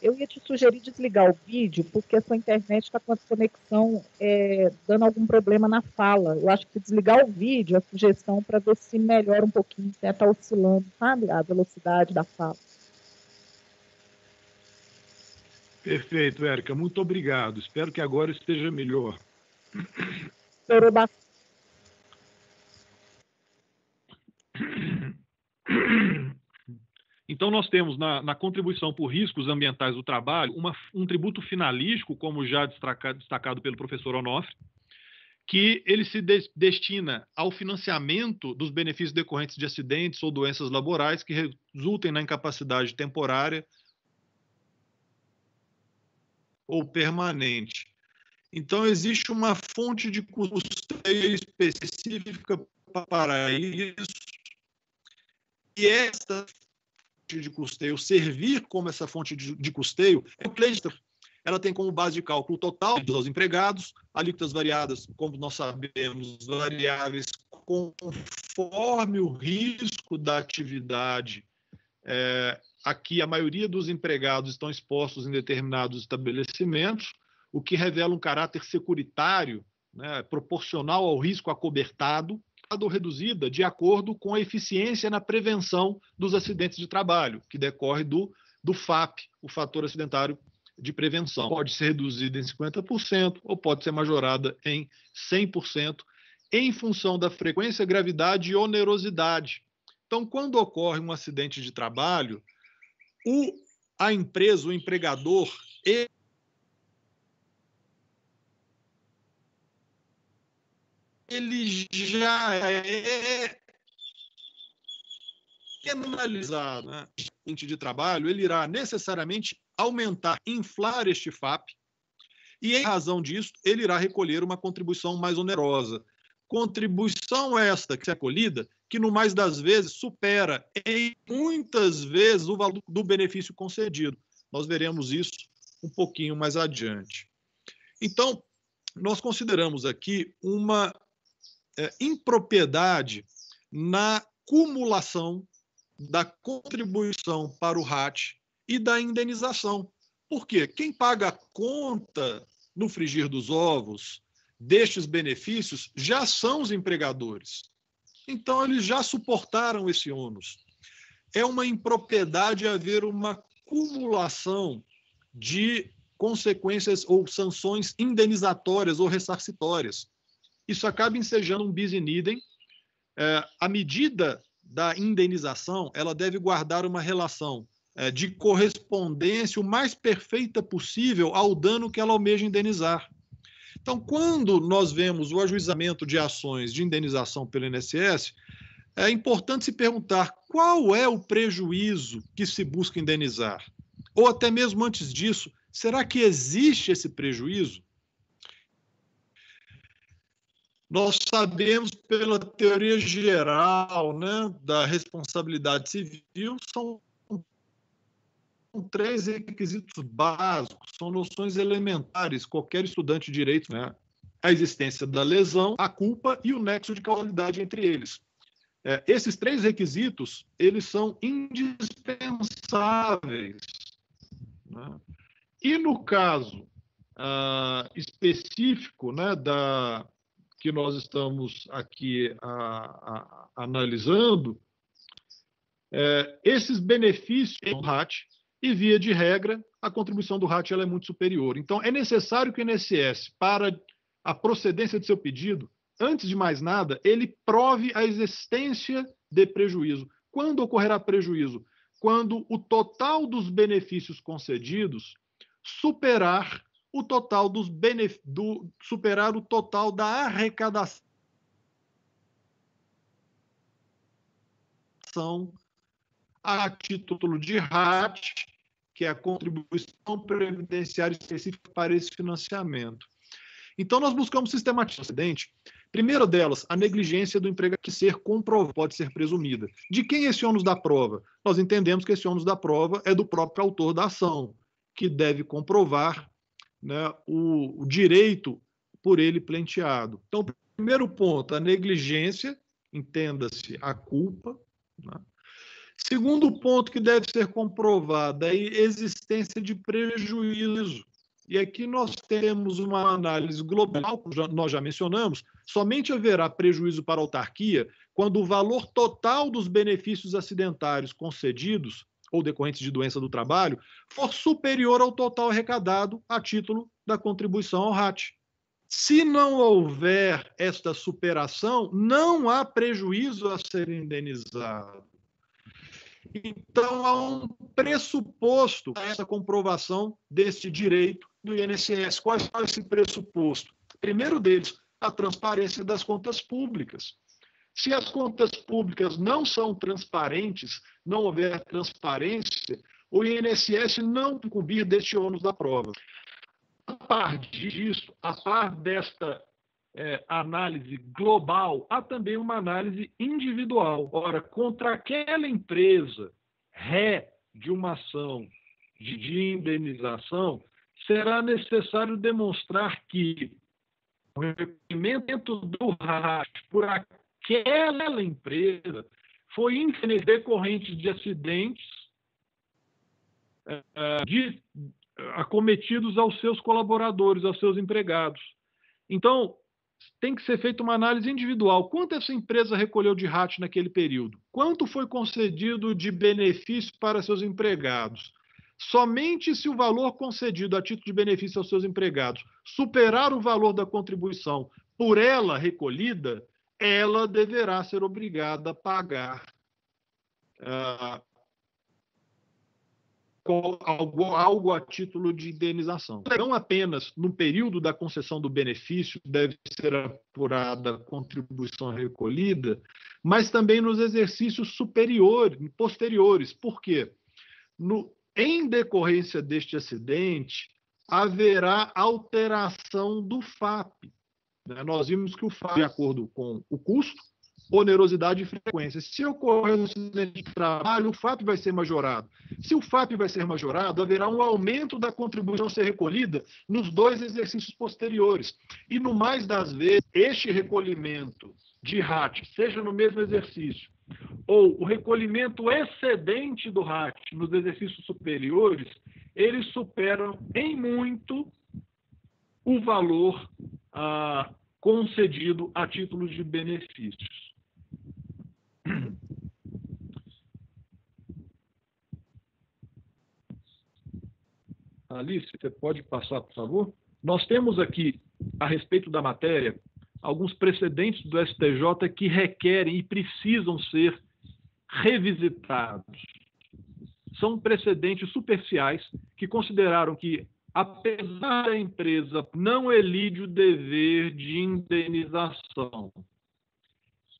Eu ia te sugerir desligar o vídeo, porque a sua internet está com a conexão dando algum problema na fala. Eu acho que desligar o vídeo, a sugestão para ver se melhora um pouquinho, está oscilando, sabe, a velocidade da fala. Perfeito, Érica. Muito obrigado. Espero que agora esteja melhor. Melhorou bastante. Então, nós temos na contribuição por riscos ambientais do trabalho um tributo finalístico, como já destacado pelo professor Onofre, que ele se destina ao financiamento dos benefícios decorrentes de acidentes ou doenças laborais que resultem na incapacidade temporária ou permanente. Então, existe uma fonte de custeio específica para isso, e esta de custeio servir como essa fonte de custeio, ela tem como base de cálculo total dos empregados, alíquotas variadas, como nós sabemos, variáveis conforme o risco da atividade. Aqui, a maioria dos empregados estão expostos em determinados estabelecimentos, o que revela um caráter securitário, né, proporcional ao risco acobertado, ou reduzida de acordo com a eficiência na prevenção dos acidentes de trabalho, que decorre do FAP, o fator acidentário de prevenção. Pode ser reduzida em 50% ou pode ser majorada em 100%, em função da frequência, gravidade e onerosidade. Então, quando ocorre um acidente de trabalho, a empresa, o empregador, ele já é penalizado, né? O acidente de trabalho, ele irá necessariamente aumentar, inflar este FAP, E, em razão disso, ele irá recolher uma contribuição mais onerosa. Contribuição esta que é acolhida, que no mais das vezes supera em muitas vezes o valor do benefício concedido. Nós veremos isso um pouquinho mais adiante. Então, nós consideramos aqui uma impropriedade na cumulação da contribuição para o RAT e da indenização. Por quê? Quem paga a conta no frigir dos ovos destes benefícios já são os empregadores. Então, eles já suportaram esse ônus. É uma impropriedade haver uma cumulação de consequências ou sanções indenizatórias ou ressarcitórias. Isso acaba ensejando um bis in idem. A medida da indenização ela deve guardar uma relação de correspondência o mais perfeita possível ao dano que ela almeja indenizar. Então, quando nós vemos o ajuizamento de ações de indenização pelo INSS, é importante se perguntar qual é o prejuízo que se busca indenizar. Ou até mesmo antes disso, será que existe esse prejuízo? Nós sabemos pela teoria geral, né, da responsabilidade civil, são 3 requisitos básicos, são noções elementares, qualquer estudante de direito, né? A existência da lesão, a culpa e o nexo de causalidade entre eles. Esses 3 requisitos, eles são indispensáveis, né? E no caso específico, né, que nós estamos aqui analisando, esses benefícios do RAT, e, via de regra, a contribuição do RAT ela é muito superior. Então, é necessário que o INSS, para a procedência de seu pedido, antes de mais nada, ele prove a existência de prejuízo. Quando ocorrerá prejuízo? Quando o total dos benefícios concedidos superar o total superar o total da arrecadação a título de RAT, que é a contribuição previdenciária específica para esse financiamento. Então, nós buscamos sistematizar o acidente. Primeiro delas, a negligência do empregador que ser comprovada, pode ser presumida. De quem é esse ônus da prova? Nós entendemos que esse ônus da prova é do próprio autor da ação, que deve comprovar, né, o direito por ele pleiteado. Então, primeiro ponto, a negligência, entenda-se a culpa, né? Segundo ponto que deve ser comprovado é a existência de prejuízo. E aqui nós temos uma análise global, nós já mencionamos, somente haverá prejuízo para a autarquia quando o valor total dos benefícios acidentários concedidos ou decorrentes de doença do trabalho for superior ao total arrecadado a título da contribuição ao RAT. Se não houver esta superação, não há prejuízo a ser indenizado. Então, há um pressuposto para essa comprovação desse direito do INSS. Qual é esse pressuposto? Primeiro deles, a transparência das contas públicas. Se as contas públicas não são transparentes, não houver transparência, o INSS não incumbir deste ônus da prova. A par disso, a par desta análise global, há também uma análise individual. Ora, contra aquela empresa ré de uma ação de indenização, será necessário demonstrar que o recolhimento do RAT por aquela empresa foi decorrente de acidentes acometidos aos seus colaboradores, aos seus empregados. Então, tem que ser feita uma análise individual. Quanto essa empresa recolheu de RAT naquele período? Quanto foi concedido de benefício para seus empregados? Somente se o valor concedido a título de benefício aos seus empregados superar o valor da contribuição por ela recolhida, ela deverá ser obrigada a pagar algo a título de indenização. Não apenas no período da concessão do benefício deve ser apurada a contribuição recolhida, mas também nos exercícios posteriores. Por quê? Em decorrência deste acidente, haverá alteração do FAP. Nós vimos que o FAP, de acordo com o custo, onerosidade e frequência. Se ocorrer um acidente de trabalho, o FAP vai ser majorado. Se o FAP vai ser majorado, haverá um aumento da contribuição a ser recolhida nos 2 exercícios posteriores. E, no mais das vezes, este recolhimento de RAT, seja no mesmo exercício, ou o recolhimento excedente do RAT nos exercícios superiores, eles superam em muito o valor concedido a título de benefícios. Alice, você pode passar, por favor? Nós temos aqui, a respeito da matéria, alguns precedentes do STJ que requerem e precisam ser revisitados. São precedentes superficiais que consideraram que, apesar da empresa não elide o dever de indenização,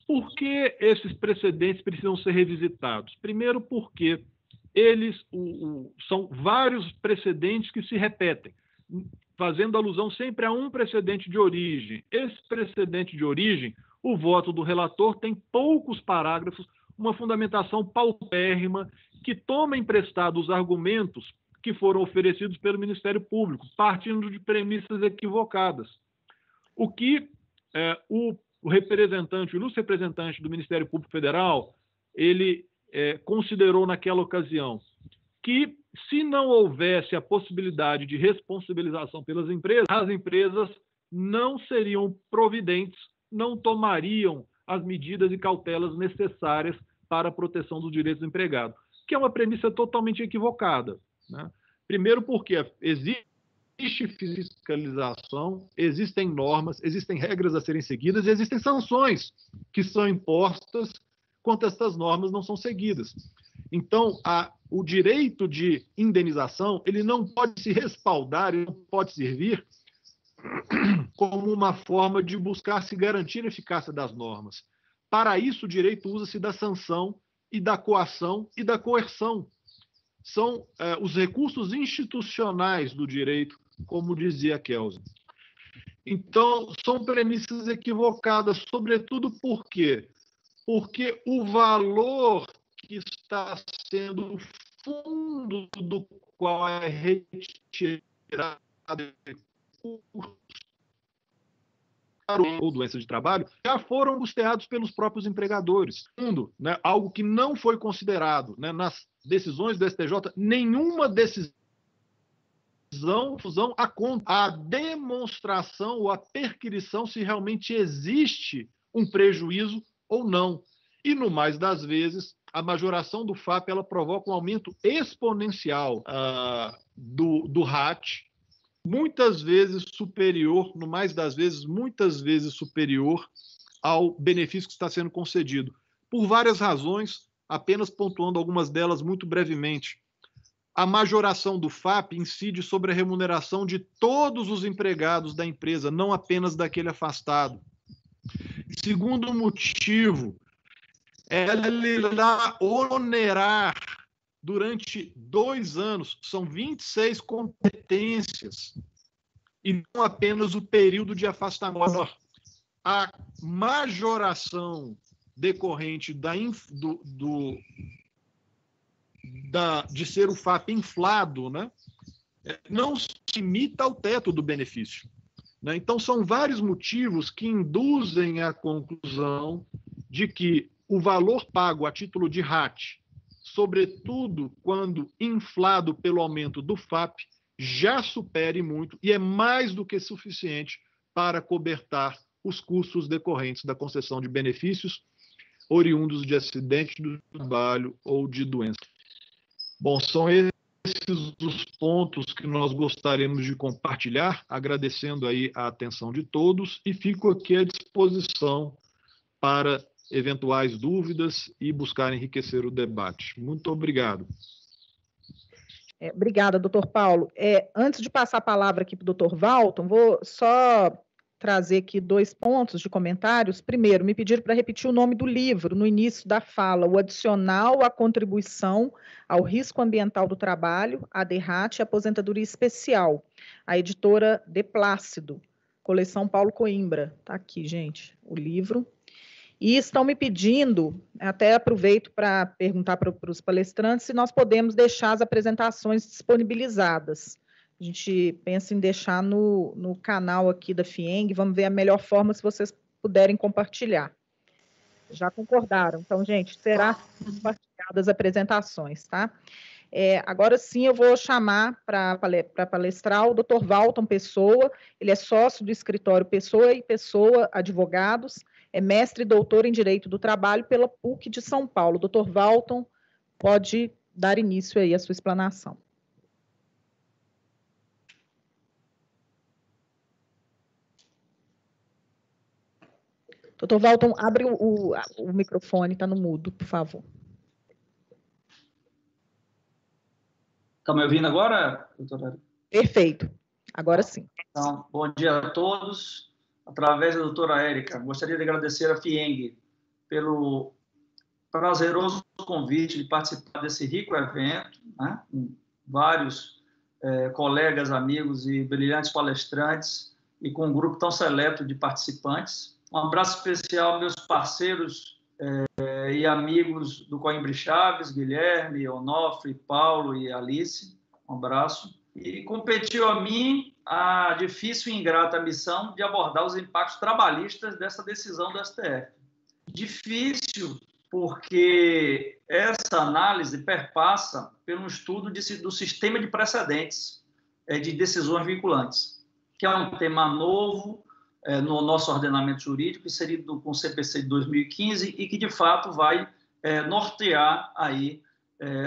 por que esses precedentes precisam ser revisitados? Primeiro, porque eles são vários precedentes que se repetem, fazendo alusão sempre a um precedente de origem. Esse precedente de origem, o voto do relator tem poucos parágrafos, uma fundamentação paupérrima, que toma emprestado os argumentos que foram oferecidos pelo Ministério Público, partindo de premissas equivocadas. O que o representante, o ilustre representante do Ministério Público Federal, ele considerou naquela ocasião que, se não houvesse a possibilidade de responsabilização pelas empresas, as empresas não seriam providentes, não tomariam as medidas e cautelas necessárias para a proteção dos direitos do empregado, que é uma premissa totalmente equivocada, né? Primeiro porque existe fiscalização, existem normas, existem regras a serem seguidas e existem sanções que são impostas quando essas normas não são seguidas. Então, o direito de indenização, ele não pode se respaldar, ele não pode servir como uma forma de buscar se garantir a eficácia das normas. Para isso, o direito usa-se da sanção e da coação e da coerção. São os recursos institucionais do direito, como dizia Kelsen. Então, são premissas equivocadas, sobretudo por quê? Porque o valor que está sendo o fundo do qual é retirado ou doença de trabalho, já foram custeados pelos próprios empregadores. Segundo, né, algo que não foi considerado, né, nas decisões do STJ, nenhuma decisão a demonstração ou a perquisição se realmente existe um prejuízo ou não. E, no mais das vezes, a majoração do FAP ela provoca um aumento exponencial do RAT, muitas vezes superior, no mais das vezes, muitas vezes superior ao benefício que está sendo concedido. Por várias razões, apenas pontuando algumas delas muito brevemente. A majoração do FAP incide sobre a remuneração de todos os empregados da empresa, não apenas daquele afastado. Segundo motivo, ela irá onerar durante 2 anos, são 26 competências, e não apenas o período de afastamento. A majoração decorrente de ser o FAP inflado, né, não se limita ao teto do benefício, né? Então, são vários motivos que induzem à conclusão de que o valor pago a título de RAT, sobretudo quando inflado pelo aumento do FAP, já supere muito e é mais do que suficiente para cobertar os custos decorrentes da concessão de benefícios oriundos de acidente do trabalho ou de doença. Bom, são esses os pontos que nós gostaríamos de compartilhar, agradecendo aí a atenção de todos e fico aqui à disposição para eventuais dúvidas e buscar enriquecer o debate. Muito obrigado. Obrigada, doutor Paulo. Antes de passar a palavra aqui para o doutor Walton, vou só trazer aqui 2 pontos de comentários. Primeiro, me pediram para repetir o nome do livro no início da fala, o adicional à contribuição ao risco ambiental do trabalho, a DERRAT e aposentadoria especial, a editora De Plácido, coleção Paulo Coimbra. Está aqui, gente, o livro. E estão me pedindo, até aproveito para perguntar para os palestrantes, se nós podemos deixar as apresentações disponibilizadas. A gente pensa em deixar no canal aqui da FIENG, vamos ver a melhor forma se vocês puderem compartilhar. Já concordaram? Então, gente, será compartilhadas as apresentações, tá? Agora sim, eu vou chamar para palestrar o Dr. Walton Pessoa, ele é sócio do escritório Pessoa e Pessoa Advogados, é mestre e doutor em Direito do Trabalho pela PUC de São Paulo. Dr. Walton, pode dar início aí à sua explanação. Doutor Walton, abre o microfone, está no mudo, por favor. Está me ouvindo agora, doutora? Perfeito, agora sim. Então, bom dia a todos. Através da doutora Érica, gostaria de agradecer a FIENG pelo prazeroso convite de participar desse rico evento, né, com vários colegas, amigos e brilhantes palestrantes, e com um grupo tão seleto de participantes. Um abraço especial aos meus parceiros e amigos do Coimbra Chaves, Guilherme, Onofre, Paulo e Alice. Um abraço. E competiu a mim a difícil e ingrata missão de abordar os impactos trabalhistas dessa decisão do STF. Difícil porque essa análise perpassa pelo estudo do sistema de precedentes de decisões vinculantes, que é um tema novo no nosso ordenamento jurídico, inserido com o CPC de 2015 e que, de fato, vai nortear aí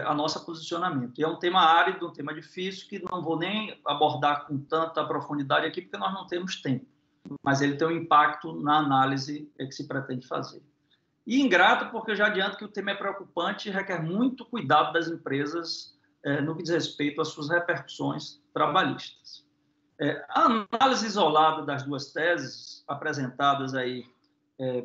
a nosso posicionamento. E é um tema árido, um tema difícil, que não vou nem abordar com tanta profundidade aqui, porque nós não temos tempo, mas ele tem um impacto na análise que se pretende fazer. E ingrato, porque eu já adianto que o tema é preocupante e requer muito cuidado das empresas no que diz respeito às suas repercussões trabalhistas. A análise isolada das 2 teses apresentadas aí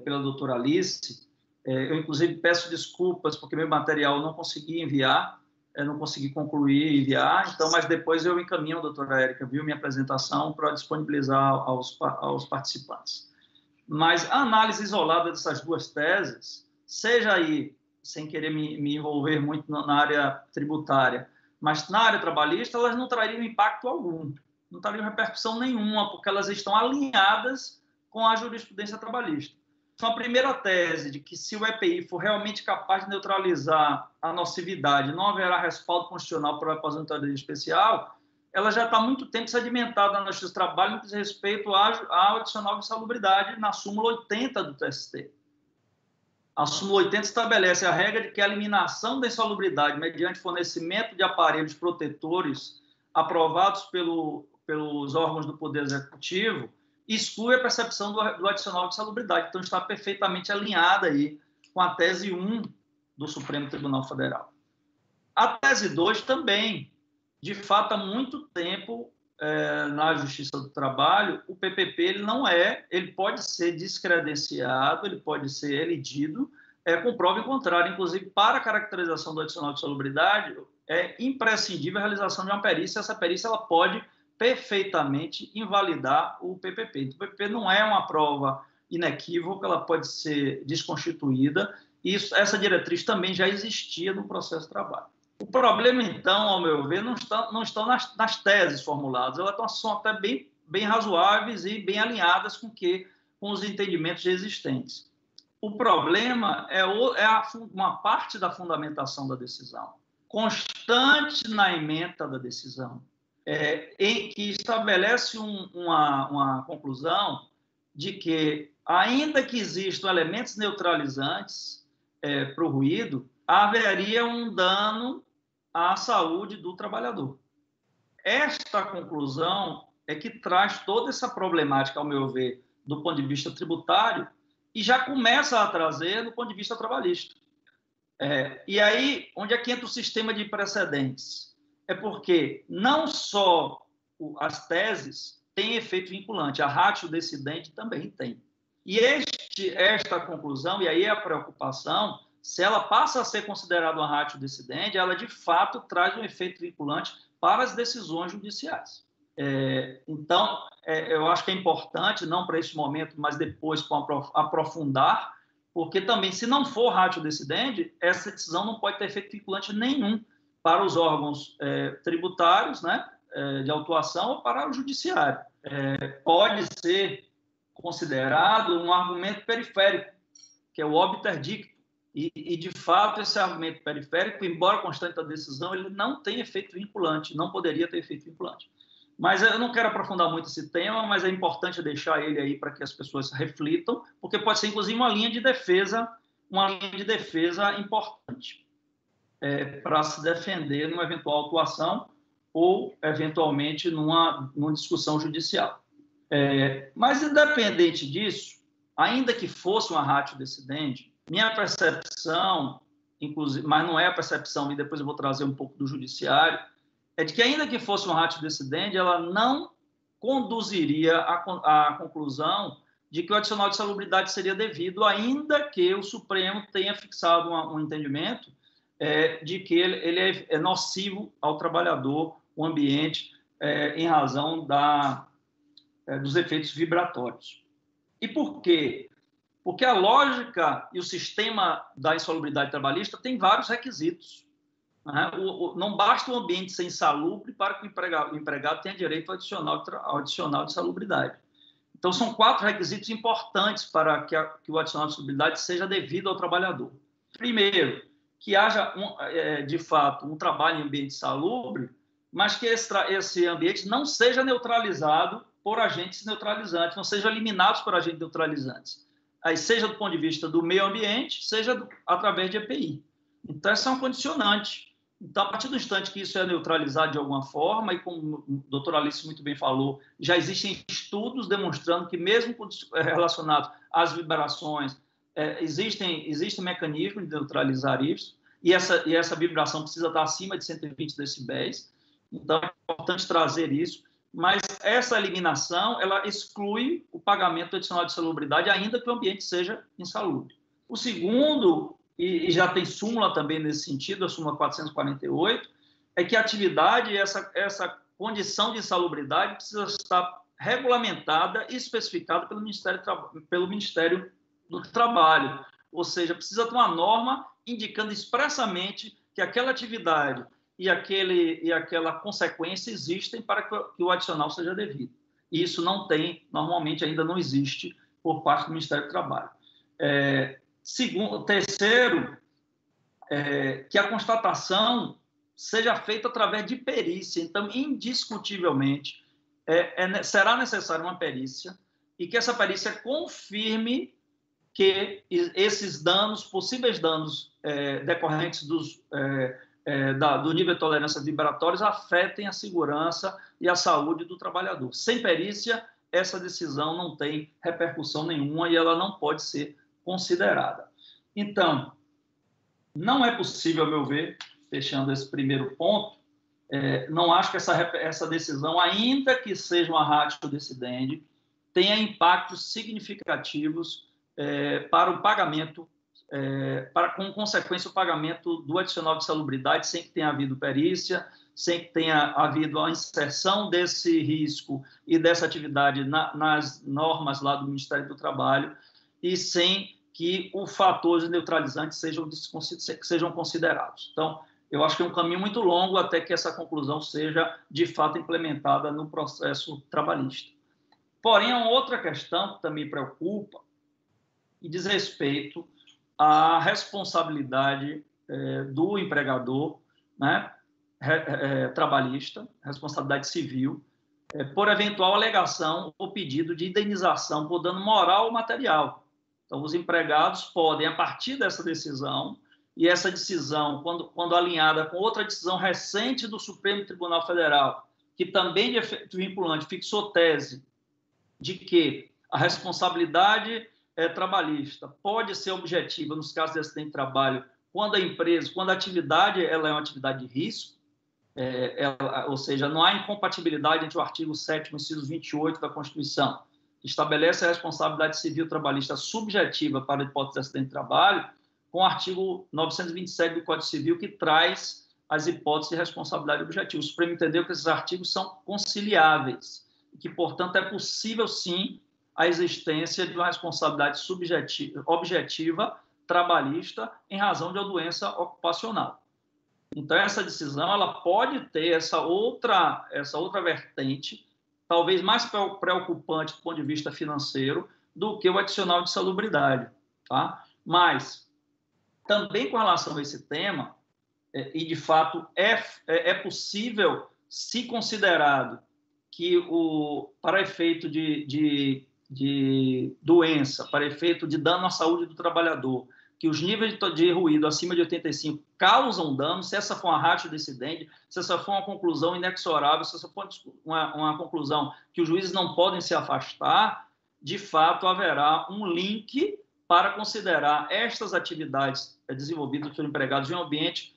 pela doutora Alice, eu, inclusive, peço desculpas porque meu material eu não consegui enviar, não consegui concluir e enviar, então, mas depois eu encaminho a doutora Érica, viu, minha apresentação para disponibilizar aos participantes. Mas a análise isolada dessas 2 teses, seja aí, sem querer me envolver muito na área tributária, mas na área trabalhista, elas não trariam impacto algum, não trariam repercussão nenhuma, porque elas estão alinhadas com a jurisprudência trabalhista. Então, a primeira tese de que se o EPI for realmente capaz de neutralizar a nocividade, não haverá respaldo constitucional para a aposentadoria especial, ela já está há muito tempo sedimentada na Justiça do Trabalho no que diz respeito ao adicional de insalubridade na súmula 80 do TST. A súmula 80 estabelece a regra de que a eliminação da insalubridade mediante fornecimento de aparelhos protetores aprovados pelos órgãos do Poder Executivo exclui a percepção do adicional de insalubridade. Então, está perfeitamente alinhada aí com a tese 1 do Supremo Tribunal Federal. A tese 2 também, de fato, há muito tempo, na Justiça do Trabalho, o PPP ele pode ser descredenciado, ele pode ser elidido com prova em contrário. Inclusive, para a caracterização do adicional de insalubridade, é imprescindível a realização de uma perícia. Essa perícia ela pode perfeitamente invalidar o PPP. Então, o PPP não é uma prova inequívoca, ela pode ser desconstituída, e essa diretriz também já existia no processo de trabalho. O problema, então, ao meu ver, não estão nas teses formuladas, elas são até bem razoáveis e bem alinhadas com os entendimentos existentes. O problema é uma parte da fundamentação da decisão, constante na ementa da decisão, em que estabelece uma conclusão de que, ainda que existam elementos neutralizantes para o ruído, haveria um dano à saúde do trabalhador. Esta conclusão é que traz toda essa problemática, ao meu ver, do ponto de vista tributário, e já começa a trazer do ponto de vista trabalhista. E aí, onde é que entra o sistema de precedentes? É porque não só as teses, tem efeito vinculante, a ratio decidente também tem. E esta conclusão, e aí a preocupação, se ela passa a ser considerada uma ratio decidente, ela de fato traz um efeito vinculante para as decisões judiciais. Então, eu acho que é importante, não para esse momento, mas depois com aprofundar, porque também, se não for ratio decidente, essa decisão não pode ter efeito vinculante nenhum para os órgãos tributários, né, de autuação ou para o judiciário. Pode ser considerado um argumento periférico, que é o obiter dicto. E, de fato, esse argumento periférico, embora constante da decisão, ele não tem efeito vinculante, não poderia ter efeito vinculante. Mas eu não quero aprofundar muito esse tema, mas é importante deixar ele aí para que as pessoas reflitam, porque pode ser, inclusive, uma linha de defesa importante para se defender numa eventual atuação ou, eventualmente, numa discussão judicial. Mas, independente disso, ainda que fosse uma ratio decidente, minha percepção, inclusive, mas não é a percepção, e depois eu vou trazer um pouco do judiciário, é de que, ainda que fosse uma ratio decidente, ela não conduziria à conclusão de que o adicional de salubridade seria devido, ainda que o Supremo tenha fixado um entendimento de que ele é nocivo ao trabalhador, o ambiente, em razão dos efeitos vibratórios. E por quê? Porque a lógica e o sistema da insalubridade trabalhista tem vários requisitos. Não basta o ambiente ser insalubre para que o empregado tenha direito ao adicional de salubridade. Então, são 4 requisitos importantes para que o adicional de salubridade seja devido ao trabalhador. Primeiro, que haja, de fato, um trabalho em ambiente salubre, mas que esse ambiente não seja neutralizado por agentes neutralizantes, não sejam eliminados por agentes neutralizantes. Aí, seja do ponto de vista do meio ambiente, seja através de EPI. Então, essa é um condicionante. Então, a partir do instante que isso é neutralizado de alguma forma, e como o doutor Alice muito bem falou, já existem estudos demonstrando que, mesmo relacionados às vibrações, existem mecanismos de neutralizar isso, e essa vibração precisa estar acima de 120 decibéis. Então, é importante trazer isso. Mas essa eliminação, ela exclui o pagamento adicional de salubridade, ainda que o ambiente seja insalubre. O segundo, e já tem súmula também nesse sentido, a súmula 448, é que a atividade, essa condição de insalubridade precisa estar regulamentada e especificada pelo Ministério do Trabalho. Ou seja, precisa ter uma norma indicando expressamente que aquela atividade e aquela consequência existem para que o adicional seja devido. E isso não tem, normalmente ainda não existe por parte do Ministério do Trabalho. Terceiro, que a constatação seja feita através de perícia. Então, indiscutivelmente, será necessária uma perícia e que essa perícia confirme que esses danos, possíveis danos decorrentes do nível de tolerância vibratórios, afetem a segurança e a saúde do trabalhador. Sem perícia, essa decisão não tem repercussão nenhuma e ela não pode ser considerada. Então, não é possível, a meu ver, fechando esse primeiro ponto, não acho que essa decisão, ainda que seja uma ratio decidente, tenha impactos significativos para o pagamento, com consequência o pagamento do adicional de salubridade, sem que tenha havido perícia, sem que tenha havido a inserção desse risco e dessa atividade nas normas lá do Ministério do Trabalho, e sem que os fatores neutralizantes sejam considerados. Então, eu acho que é um caminho muito longo até que essa conclusão seja, de fato, implementada no processo trabalhista. Porém, há uma outra questão que também preocupa e diz respeito à responsabilidade do empregador, né, trabalhista, responsabilidade civil, por eventual alegação ou pedido de indenização por dano moral ou material. Então, os empregados podem, a partir dessa decisão, e essa decisão, quando alinhada com outra decisão recente do Supremo Tribunal Federal, que também de efeito vinculante fixou tese de que a responsabilidade trabalhista pode ser objetiva nos casos de acidente de trabalho quando a atividade ela é uma atividade de risco, ou seja, não há incompatibilidade entre o artigo 7º, inciso 28 da Constituição, que estabelece a responsabilidade civil trabalhista subjetiva para a hipótese de acidente de trabalho, com o artigo 927 do Código Civil, que traz as hipóteses de responsabilidade objetiva. O Supremo entendeu que esses artigos são conciliáveis e que, portanto, é possível, sim, a existência de uma responsabilidade objetiva trabalhista em razão de uma doença ocupacional. Então, essa decisão ela pode ter essa outra vertente, talvez mais preocupante do ponto de vista financeiro do que o adicional de salubridade. Tá? Mas, também com relação a esse tema, e de fato é possível, se considerado que para efeito de doença, para efeito de dano à saúde do trabalhador, que os níveis de ruído acima de 85 causam dano, se essa for uma ratio de incidente, se essa for uma conclusão inexorável, se essa for uma conclusão que os juízes não podem se afastar, de fato haverá um link para considerar estas atividades desenvolvidas por empregados em um ambiente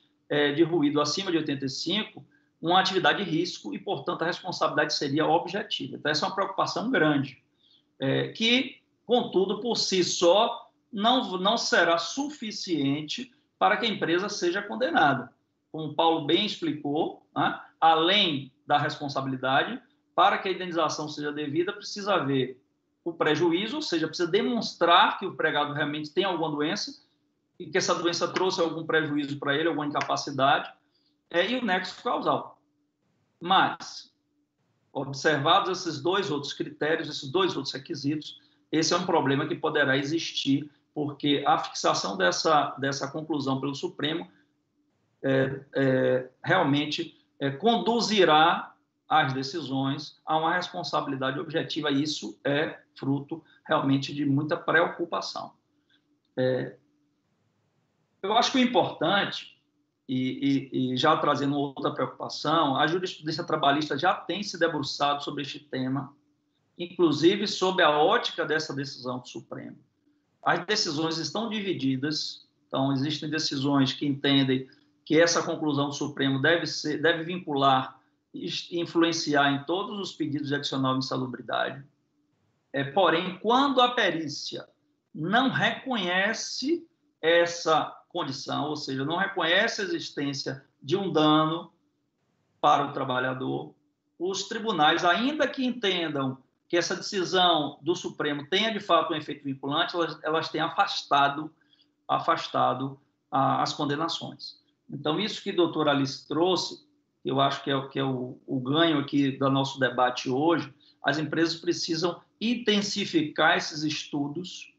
de ruído acima de 85 uma atividade de risco e, portanto, a responsabilidade seria objetiva. Então, essa é uma preocupação grande, que, contudo, por si só, não será suficiente para que a empresa seja condenada. Como o Paulo bem explicou, né, além da responsabilidade, para que a indenização seja devida, precisa haver o prejuízo, ou seja, precisa demonstrar que o empregado realmente tem alguma doença e que essa doença trouxe algum prejuízo para ele, alguma incapacidade, e o nexo causal. Mas, observados esses dois outros critérios, esses dois outros requisitos, esse é um problema que poderá existir, porque a fixação dessa conclusão pelo Supremo realmente conduzirá as decisões a uma responsabilidade objetiva, e isso é fruto realmente de muita preocupação. Eu acho que o importante, e já trazendo outra preocupação, a jurisprudência trabalhista já tem se debruçado sobre este tema, inclusive sob a ótica dessa decisão do Supremo. As decisões estão divididas, então existem decisões que entendem que essa conclusão do Supremo deve vincular e influenciar em todos os pedidos de adicional de insalubridade. Porém, quando a perícia não reconhece essa condição, ou seja, não reconhece a existência de um dano para o trabalhador, os tribunais, ainda que entendam que essa decisão do Supremo tenha, de fato, um efeito vinculante, elas têm afastado as condenações. Então, isso que o doutor Alice trouxe, eu acho que é o ganho aqui do nosso debate hoje, as empresas precisam intensificar esses estudos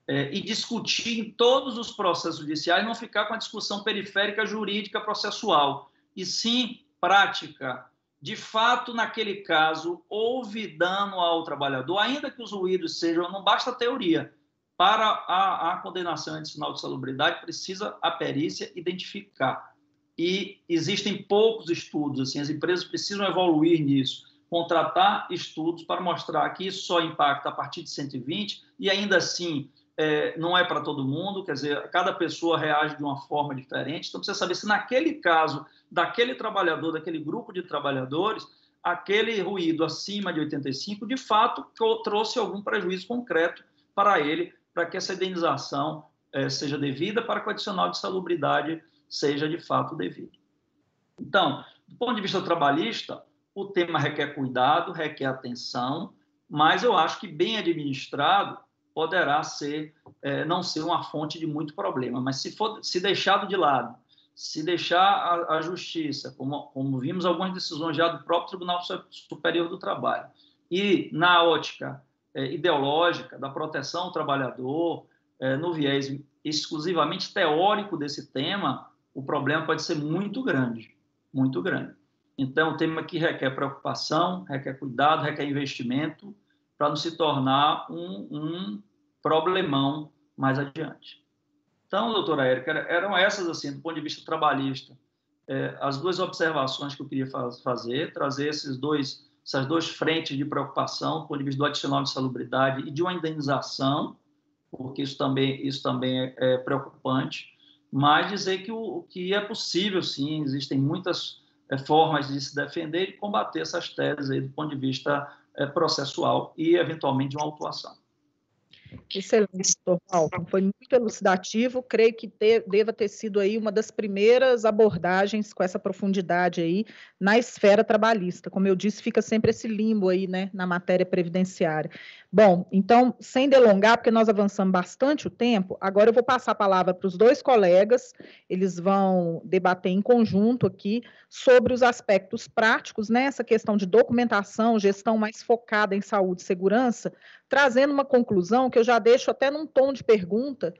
e discutir em todos os processos judiciais, não ficar com a discussão periférica jurídica processual, e sim prática. De fato, naquele caso, houve dano ao trabalhador, ainda que os ruídos sejam, não basta teoria. Para a condenação adicional de salubridade, precisa a perícia identificar. E existem poucos estudos, assim, as empresas precisam evoluir nisso, contratar estudos para mostrar que isso só impacta a partir de 120, e ainda assim não é para todo mundo, quer dizer, cada pessoa reage de uma forma diferente, então precisa saber se naquele caso, daquele trabalhador, daquele grupo de trabalhadores, aquele ruído acima de 85, de fato, trouxe algum prejuízo concreto para ele, para que essa indenização seja devida, para que o adicional de salubridade seja, de fato, devido. Então, do ponto de vista trabalhista, o tema requer cuidado, requer atenção, mas eu acho que, bem administrado, poderá não ser uma fonte de muito problema. Mas se deixado de lado, se deixar a justiça, como vimos algumas decisões já do próprio Tribunal Superior do Trabalho, e na ótica ideológica da proteção ao trabalhador, no viés exclusivamente teórico desse tema, o problema pode ser muito grande, muito grande. Então, é um tema que requer preocupação, requer cuidado, requer investimento, para não se tornar um problemão mais adiante. Então, doutora Érica, eram essas, assim, do ponto de vista trabalhista, as duas observações que eu queria fazer, trazer essas duas frentes de preocupação, do ponto de vista do adicional de salubridade e de uma indenização, porque isso também é preocupante, mas dizer que é possível, sim, existem muitas formas de se defender e combater essas teses aí do ponto de vista processual e, eventualmente, de uma autuação. Excelente, doutor Malcolm. Foi muito elucidativo. Creio que deva ter sido aí uma das primeiras abordagens com essa profundidade aí na esfera trabalhista. Como eu disse, fica sempre esse limbo aí, né, na matéria previdenciária. Bom, então, sem delongar, porque nós avançamos bastante o tempo, agora eu vou passar a palavra para os dois colegas, eles vão debater em conjunto aqui sobre os aspectos práticos, né, essa questão de documentação, gestão mais focada em saúde e segurança, trazendo uma conclusão que eu já deixo até num tom de pergunta,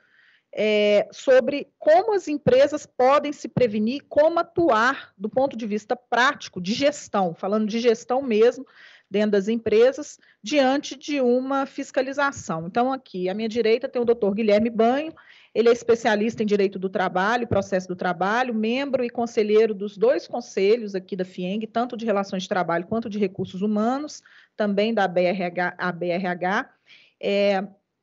sobre como as empresas podem se prevenir, como atuar do ponto de vista prático, de gestão, falando de gestão mesmo, dentro das empresas, diante de uma fiscalização. Então, aqui, à minha direita tem o doutor Guilherme Banho, ele é especialista em Direito do Trabalho, Processo do Trabalho, membro e conselheiro dos 2 conselhos aqui da FIENG, tanto de Relações de Trabalho quanto de Recursos Humanos, também da ABRH.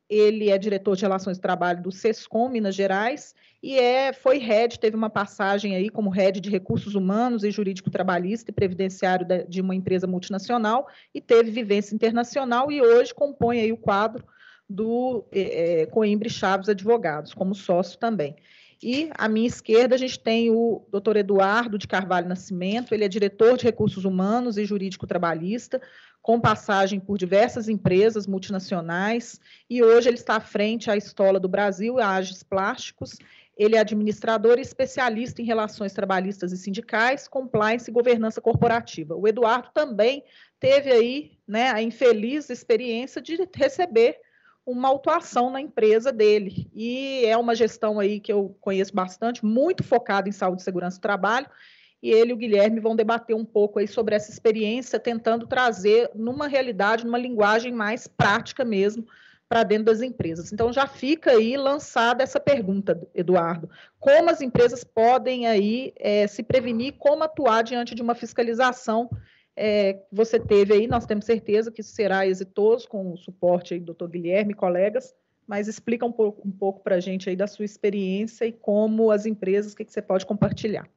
Ele é diretor de Relações de Trabalho do SESCOM, Minas Gerais, e foi head, teve uma passagem aí como head de Recursos Humanos e Jurídico Trabalhista e Previdenciário de uma empresa multinacional, e teve vivência internacional, e hoje compõe aí o quadro do Coimbra Chaves Advogados, como sócio também. E à minha esquerda a gente tem o doutor Eduardo de Carvalho Nascimento, ele é diretor de Recursos Humanos e Jurídico Trabalhista, com passagem por diversas empresas multinacionais, e hoje ele está à frente à Estola do Brasil, a Agis Plásticos. Ele é administrador e especialista em relações trabalhistas e sindicais, compliance e governança corporativa. O Eduardo também teve aí, né, a infeliz experiência de receber uma autuação na empresa dele, e é uma gestão aí que eu conheço bastante, muito focada em saúde e segurança do trabalho, e ele e o Guilherme vão debater um pouco aí sobre essa experiência, tentando trazer numa realidade, numa linguagem mais prática mesmo, para dentro das empresas. Então, já fica aí lançada essa pergunta, Eduardo. Como as empresas podem aí se prevenir, como atuar diante de uma fiscalização você teve aí, nós temos certeza que isso será exitoso com o suporte aí do doutor Guilherme e colegas, mas explica um pouco para a gente aí da sua experiência e como as empresas, o que você pode compartilhar.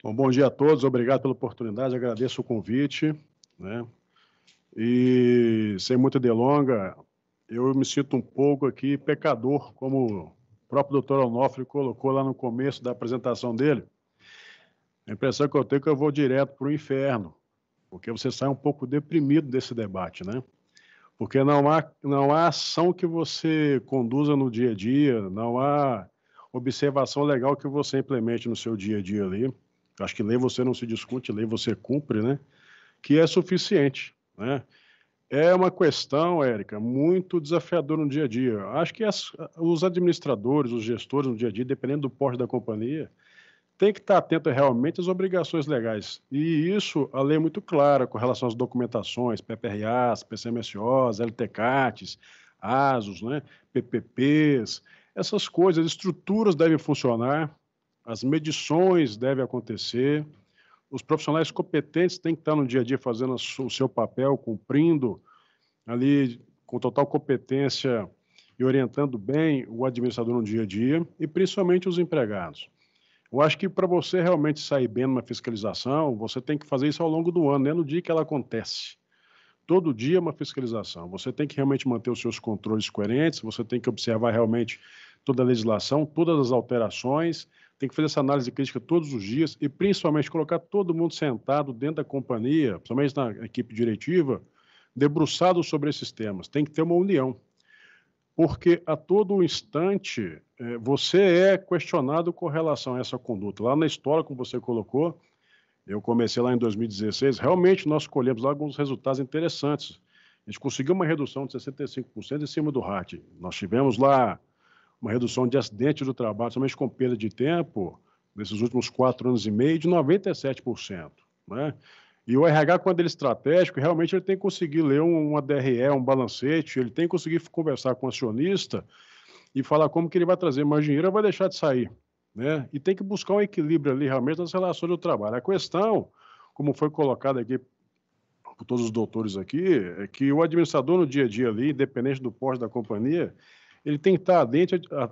Bom dia a todos, obrigado pela oportunidade, agradeço o convite, né? E sem muita delonga, eu me sinto um pouco aqui pecador, como o próprio doutor Onofre colocou lá no começo da apresentação dele. A impressão que eu tenho é que eu vou direto para o inferno, porque você sai um pouco deprimido desse debate, né? Porque não há ação que você conduza no dia a dia, não há observação legal que você implemente no seu dia a dia ali. Acho que lei você não se discute, lei você cumpre, né? Que é suficiente, né? É uma questão, Érica, muito desafiadora no dia a dia. Acho que os administradores, os gestores no dia a dia, dependendo do porte da companhia, tem que estar atento realmente às obrigações legais. E isso, a lei é muito clara com relação às documentações, PPRAs, PCMSOs, LTCATs, ASOS, né? PPPs, essas coisas, as estruturas devem funcionar, as medições devem acontecer, os profissionais competentes têm que estar no dia a dia fazendo o seu papel, cumprindo ali com total competência e orientando bem o administrador no dia a dia, e principalmente os empregados. Eu acho que para você realmente sair bem numa fiscalização, você tem que fazer isso ao longo do ano, não é no dia que ela acontece. Todo dia é uma fiscalização. Você tem que realmente manter os seus controles coerentes, você tem que observar realmente toda a legislação, todas as alterações, tem que fazer essa análise crítica todos os dias e, principalmente, colocar todo mundo sentado dentro da companhia, principalmente na equipe diretiva, debruçado sobre esses temas. Tem que ter uma união. Porque a todo instante você é questionado com relação a essa conduta. Lá na história, como você colocou, eu comecei lá em 2016, realmente nós colhemos lá alguns resultados interessantes. A gente conseguiu uma redução de 65% em cima do RAT. Nós tivemos lá uma redução de acidentes do trabalho, somente com perda de tempo, nesses últimos 4 anos e meio, de 97%. Né? E o RH, quando ele é estratégico, realmente ele tem que conseguir ler uma DRE, um balancete, ele tem que conseguir conversar com o acionista e falar como que ele vai trazer mais dinheiro ou vai deixar de sair. Né? E tem que buscar um equilíbrio ali realmente nas relações do trabalho. A questão, como foi colocado aqui por todos os doutores aqui, é que o administrador no dia a dia ali, independente do porte da companhia, ele tem que estar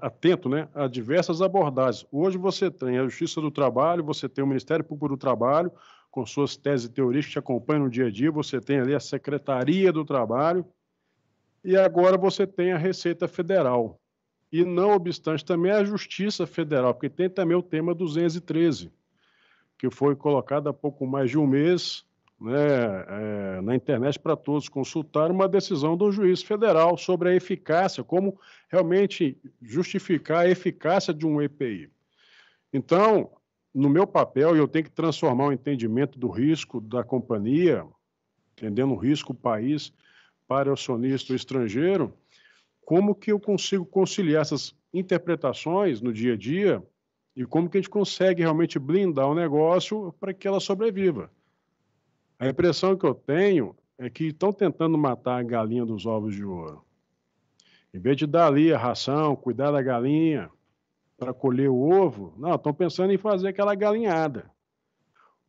atento, né, a diversas abordagens. Hoje você tem a Justiça do Trabalho, você tem o Ministério Público do Trabalho, com suas teses e teorias que te acompanham no dia a dia, você tem ali a Secretaria do Trabalho, e agora você tem a Receita Federal. E, não obstante, também a Justiça Federal, porque tem também o tema 213, que foi colocado há pouco mais de um mês, né, na internet para todos consultarem, uma decisão do juiz federal sobre a eficácia, como realmente justificar a eficácia de um EPI. Então, no meu papel, eu tenho que transformar o entendimento do risco da companhia, entendendo o risco país para o acionista estrangeiro, como que eu consigo conciliar essas interpretações no dia a dia e como que a gente consegue realmente blindar o negócio para que ela sobreviva. A impressão que eu tenho é que estão tentando matar a galinha dos ovos de ouro. Em vez de dar ali a ração, cuidar da galinha para colher o ovo, não, estão pensando em fazer aquela galinhada.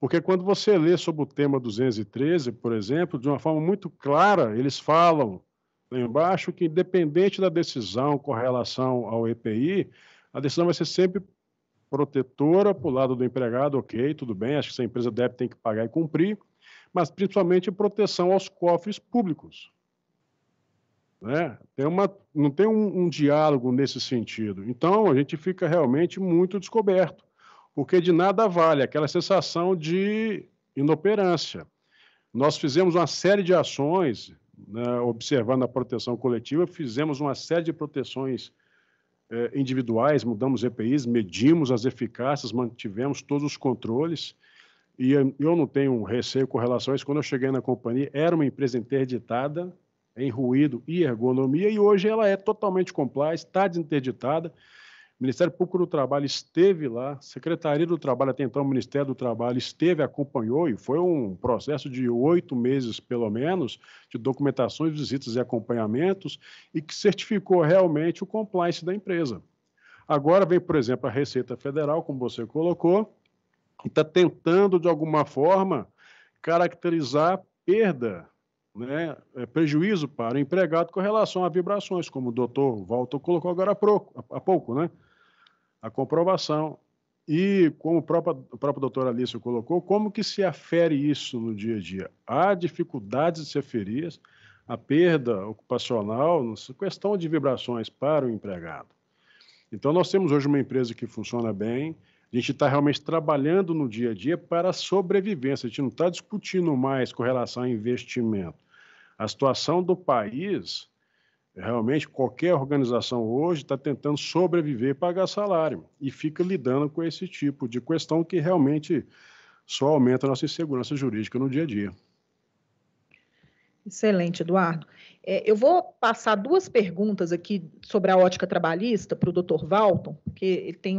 Porque quando você lê sobre o tema 213, por exemplo, de uma forma muito clara, eles falam lá embaixo que, independente da decisão com relação ao EPI, a decisão vai ser sempre protetora para o lado do empregado, ok, tudo bem, acho que essa empresa tem que pagar e cumprir, mas principalmente proteção aos cofres públicos. Né? Não tem um diálogo nesse sentido. Então, a gente fica realmente muito descoberto, porque de nada vale aquela sensação de inoperância. Nós fizemos uma série de ações, né, observando a proteção coletiva, fizemos uma série de proteções individuais, mudamos EPIs, medimos as eficácias, mantivemos todos os controles, e eu não tenho receio com relação a isso. Quando eu cheguei na companhia, era uma empresa interditada em ruído e ergonomia, e hoje ela é totalmente compliant, está desinterditada. O Ministério Público do Trabalho esteve lá, a Secretaria do Trabalho, até então o Ministério do Trabalho esteve, acompanhou, e foi um processo de 8 meses, pelo menos, de documentações, visitas e acompanhamentos, e que certificou realmente o compliance da empresa. Agora vem, por exemplo, a Receita Federal, como você colocou, que está tentando, de alguma forma, caracterizar perda, né, prejuízo para o empregado com relação a vibrações, como o doutor Walter colocou agora há pouco, né? A comprovação. E, como o próprio doutor Alício colocou, como que se afere isso no dia a dia? Há dificuldades de se aferir a perda ocupacional, questão de vibrações para o empregado. Então, nós temos hoje uma empresa que funciona bem, a gente está realmente trabalhando no dia a dia para a sobrevivência, a gente não está discutindo mais com relação a investimento. A situação do país, realmente, qualquer organização hoje está tentando sobreviver e pagar salário, e fica lidando com esse tipo de questão que realmente só aumenta a nossa insegurança jurídica no dia a dia. Excelente, Eduardo. Eu vou passar 2 perguntas aqui sobre a ótica trabalhista para o doutor Walton, porque ele tem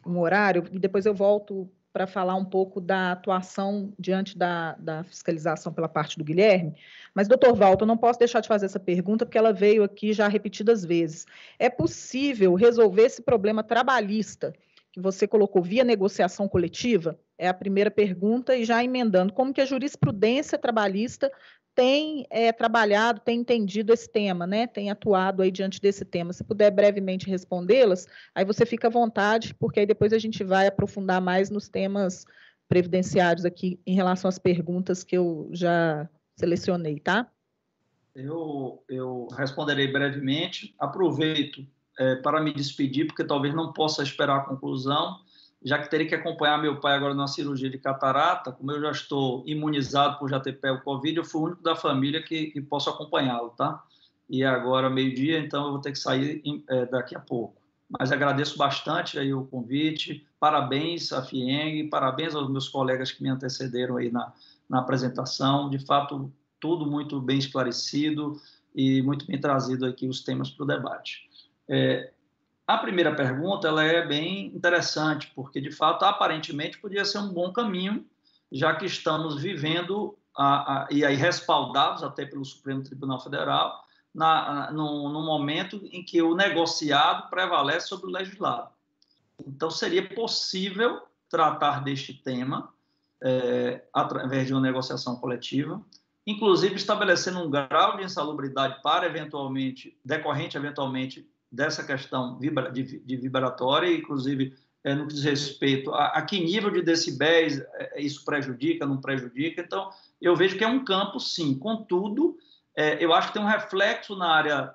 um horário, e depois eu volto para falar um pouco da atuação diante da fiscalização pela parte do Guilherme. Mas, doutor Walton, eu não posso deixar de fazer essa pergunta, porque ela veio aqui já repetidas vezes. É possível resolver esse problema trabalhista que você colocou via negociação coletiva? É a primeira pergunta, e já emendando, como que a jurisprudência trabalhista tem trabalhado, tem entendido esse tema, né? Tem atuado aí diante desse tema. Se puder brevemente respondê-las, aí você fica à vontade, porque aí depois a gente vai aprofundar mais nos temas previdenciários aqui em relação às perguntas que eu já selecionei, tá? Eu responderei brevemente. Aproveito para me despedir, porque talvez não possa esperar a conclusão, já que teria que acompanhar meu pai agora na cirurgia de catarata. Como eu já estou imunizado por já ter pego o Covid, eu fui o único da família que posso acompanhá-lo, tá? E agora, meio-dia, então eu vou ter que sair daqui a pouco. Mas agradeço bastante aí o convite, parabéns à FIENG, parabéns aos meus colegas que me antecederam aí na apresentação. De fato, tudo muito bem esclarecido e muito bem trazido aqui os temas para o debate. A primeira pergunta ela é bem interessante, porque, de fato, aparentemente podia ser um bom caminho, já que estamos vivendo, e aí respaldados até pelo Supremo Tribunal Federal, num momento em que o negociado prevalece sobre o legislado. Então, seria possível tratar deste tema através de uma negociação coletiva, inclusive estabelecendo um grau de insalubridade para decorrente eventualmente dessa questão de vibratória, inclusive no que diz respeito a que nível de decibéis isso prejudica, não prejudica. Então, eu vejo que é um campo, sim. Contudo, eu acho que tem um reflexo na área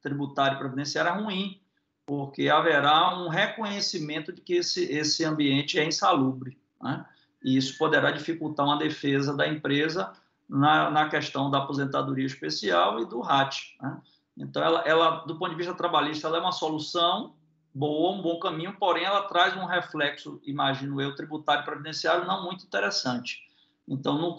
tributária e previdenciária ruim, porque haverá um reconhecimento de que esse ambiente é insalubre, né? E isso poderá dificultar uma defesa da empresa na questão da aposentadoria especial e do RAT, né? Então, ela, do ponto de vista trabalhista, ela é uma solução boa, um bom caminho, porém ela traz um reflexo, imagino eu, tributário e previdenciário não muito interessante. Então,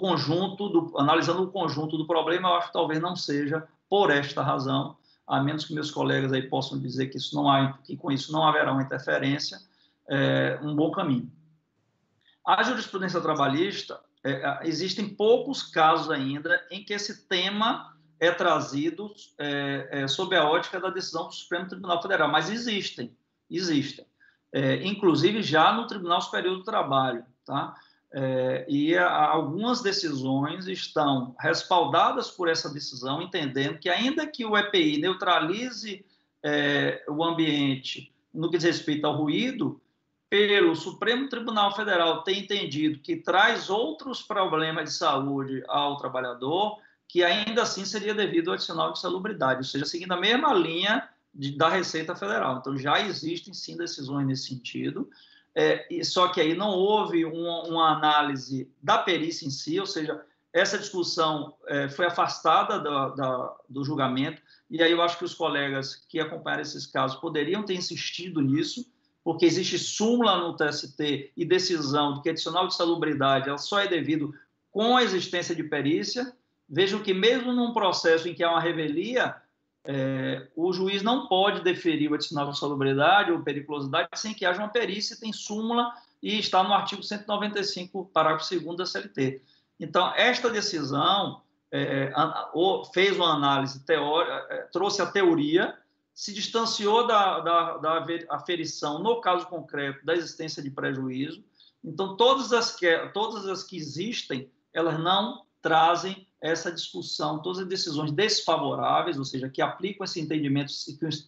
analisando o conjunto do problema, eu acho que talvez não seja por esta razão, a menos que meus colegas aí possam dizer que com isso não haverá uma interferência, um bom caminho. A jurisprudência trabalhista, existem poucos casos ainda em que esse tema é trazido sob a ótica da decisão do Supremo Tribunal Federal, mas existem. Inclusive já no Tribunal Superior do Trabalho, tá? E algumas decisões estão respaldadas por essa decisão, entendendo que ainda que o EPI neutralize o ambiente no que diz respeito ao ruído, pelo Supremo Tribunal Federal ter entendido que traz outros problemas de saúde ao trabalhador, que ainda assim seria devido ao adicional de insalubridade, ou seja, seguindo a mesma linha da Receita Federal. Então, já existem, sim, decisões nesse sentido, só que aí não houve uma análise da perícia em si, ou seja, essa discussão foi afastada do julgamento, e aí eu acho que os colegas que acompanharam esses casos poderiam ter insistido nisso, porque existe súmula no TST e decisão de que adicional de insalubridade ela só é devido com a existência de perícia. Vejam que mesmo num processo em que há uma revelia, o juiz não pode deferir o adicional de insalubridade ou periculosidade sem que haja uma perícia, tem súmula e está no artigo 195, parágrafo 2º da CLT. Então, esta decisão fez uma análise teórica, trouxe a teoria, se distanciou da aferição, no caso concreto, da existência de prejuízo. Então, todas as que existem, elas não trazem essa discussão, todas as decisões desfavoráveis, ou seja, que aplicam esse entendimento,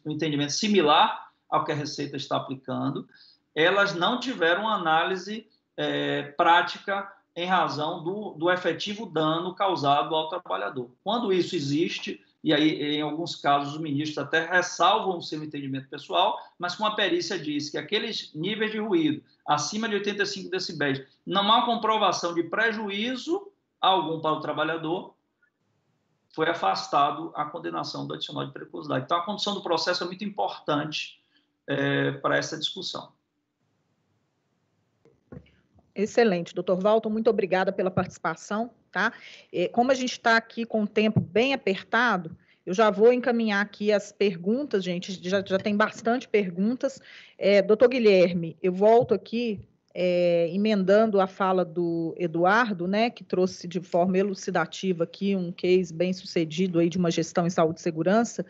um entendimento similar ao que a Receita está aplicando, elas não tiveram análise prática em razão do efetivo dano causado ao trabalhador. Quando isso existe, e aí, em alguns casos, os ministros até ressalvam o seu entendimento pessoal, mas com a perícia diz que aqueles níveis de ruído acima de 85 decibéis não há comprovação de prejuízo algum para o trabalhador, foi afastado a condenação do adicional de periculosidade. Então, a condução do processo é muito importante para essa discussão. Excelente, doutor Walton, muito obrigada pela participação, tá? Como a gente está aqui com o tempo bem apertado, eu já vou encaminhar aqui as perguntas, gente, já tem bastante perguntas. Doutor Guilherme, eu volto aqui emendando a fala do Eduardo, né, que trouxe de forma elucidativa aqui um case bem sucedido aí de uma gestão em saúde e segurança,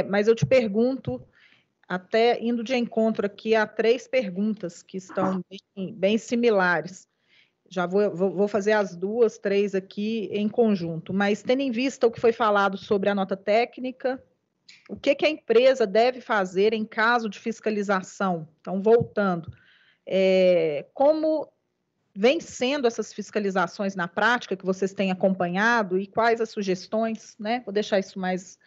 mas eu te pergunto, até indo de encontro aqui a 3 perguntas que estão bem similares. Já vou fazer as 2, 3 aqui em conjunto, mas tendo em vista o que foi falado sobre a nota técnica, o que a empresa deve fazer em caso de fiscalização? Então, voltando, como vem sendo essas fiscalizações na prática que vocês têm acompanhado e quais as sugestões, né? Vou deixar isso mais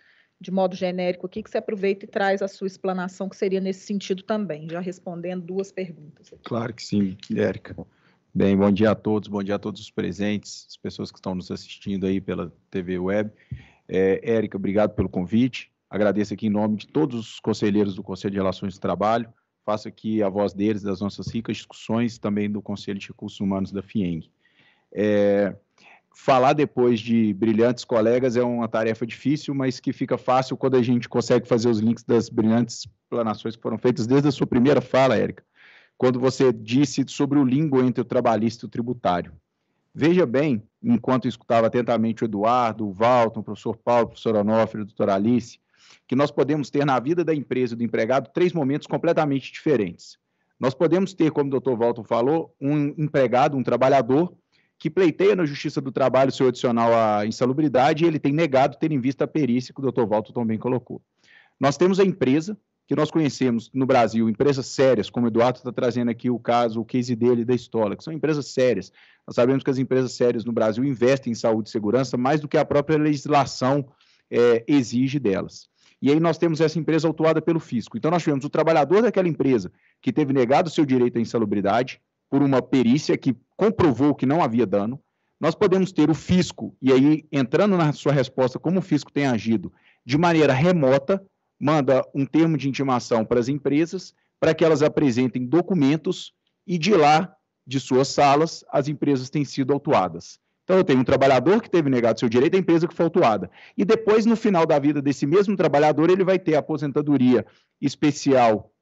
de modo genérico aqui, que você aproveita e traz a sua explanação, que seria nesse sentido também, já respondendo 2 perguntas. Claro que sim, Érica. Bem, bom dia a todos os presentes, as pessoas que estão nos assistindo aí pela TV Web. Érica, obrigado pelo convite. Agradeço aqui em nome de todos os conselheiros do Conselho de Relações do Trabalho. Faço aqui a voz deles, das nossas ricas discussões, também do Conselho de Recursos Humanos da FIENG. Falar depois de brilhantes colegas é uma tarefa difícil, mas que fica fácil quando a gente consegue fazer os links das brilhantes explanações que foram feitas desde a sua primeira fala, Érica, quando você disse sobre o limbo entre o trabalhista e o tributário. Veja bem, enquanto eu escutava atentamente o Eduardo, o Walton, o professor Paulo, o professor Onofre, a doutora Alice, que nós podemos ter na vida da empresa e do empregado 3 momentos completamente diferentes. Nós podemos ter, como o doutor Walton falou, um empregado, um trabalhador, que pleiteia na Justiça do Trabalho seu adicional à insalubridade e ele tem negado ter em vista a perícia que o doutor Walton também colocou. Nós temos a empresa, que nós conhecemos no Brasil, empresas sérias, como o Eduardo está trazendo aqui o case dele da Stola, que são empresas sérias. Nós sabemos que as empresas sérias no Brasil investem em saúde e segurança mais do que a própria legislação exige delas. E aí nós temos essa empresa autuada pelo fisco. Então nós tivemos o trabalhador daquela empresa que teve negado o seu direito à insalubridade por uma perícia que comprovou que não havia dano. Nós podemos ter o fisco, e aí entrando na sua resposta, como o fisco tem agido de maneira remota, manda um termo de intimação para as empresas, para que elas apresentem documentos, e de lá, de suas salas, as empresas têm sido autuadas. Então, eu tenho um trabalhador que teve negado seu direito, a empresa que foi autuada. E depois, no final da vida desse mesmo trabalhador, ele vai ter a aposentadoria especial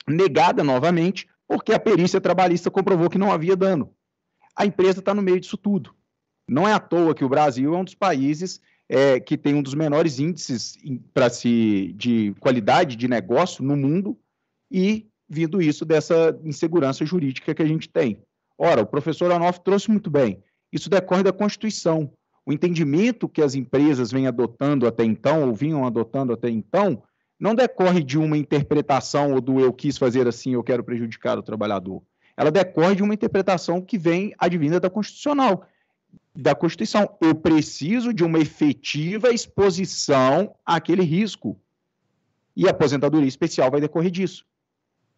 negada novamente, porque a perícia trabalhista comprovou que não havia dano. A empresa está no meio disso tudo. Não é à toa que o Brasil é um dos países que tem um dos menores índices de qualidade de negócio no mundo, e vindo isso dessa insegurança jurídica que a gente tem. Ora, o professor Onofre trouxe muito bem, isso decorre da Constituição. O entendimento que as empresas vêm adotando até então, ou vinham adotando até então, não decorre de uma interpretação ou do eu quis fazer assim, eu quero prejudicar o trabalhador. Ela decorre de uma interpretação que vem advinda da Constituição. Eu preciso de uma efetiva exposição àquele risco. E a aposentadoria especial vai decorrer disso.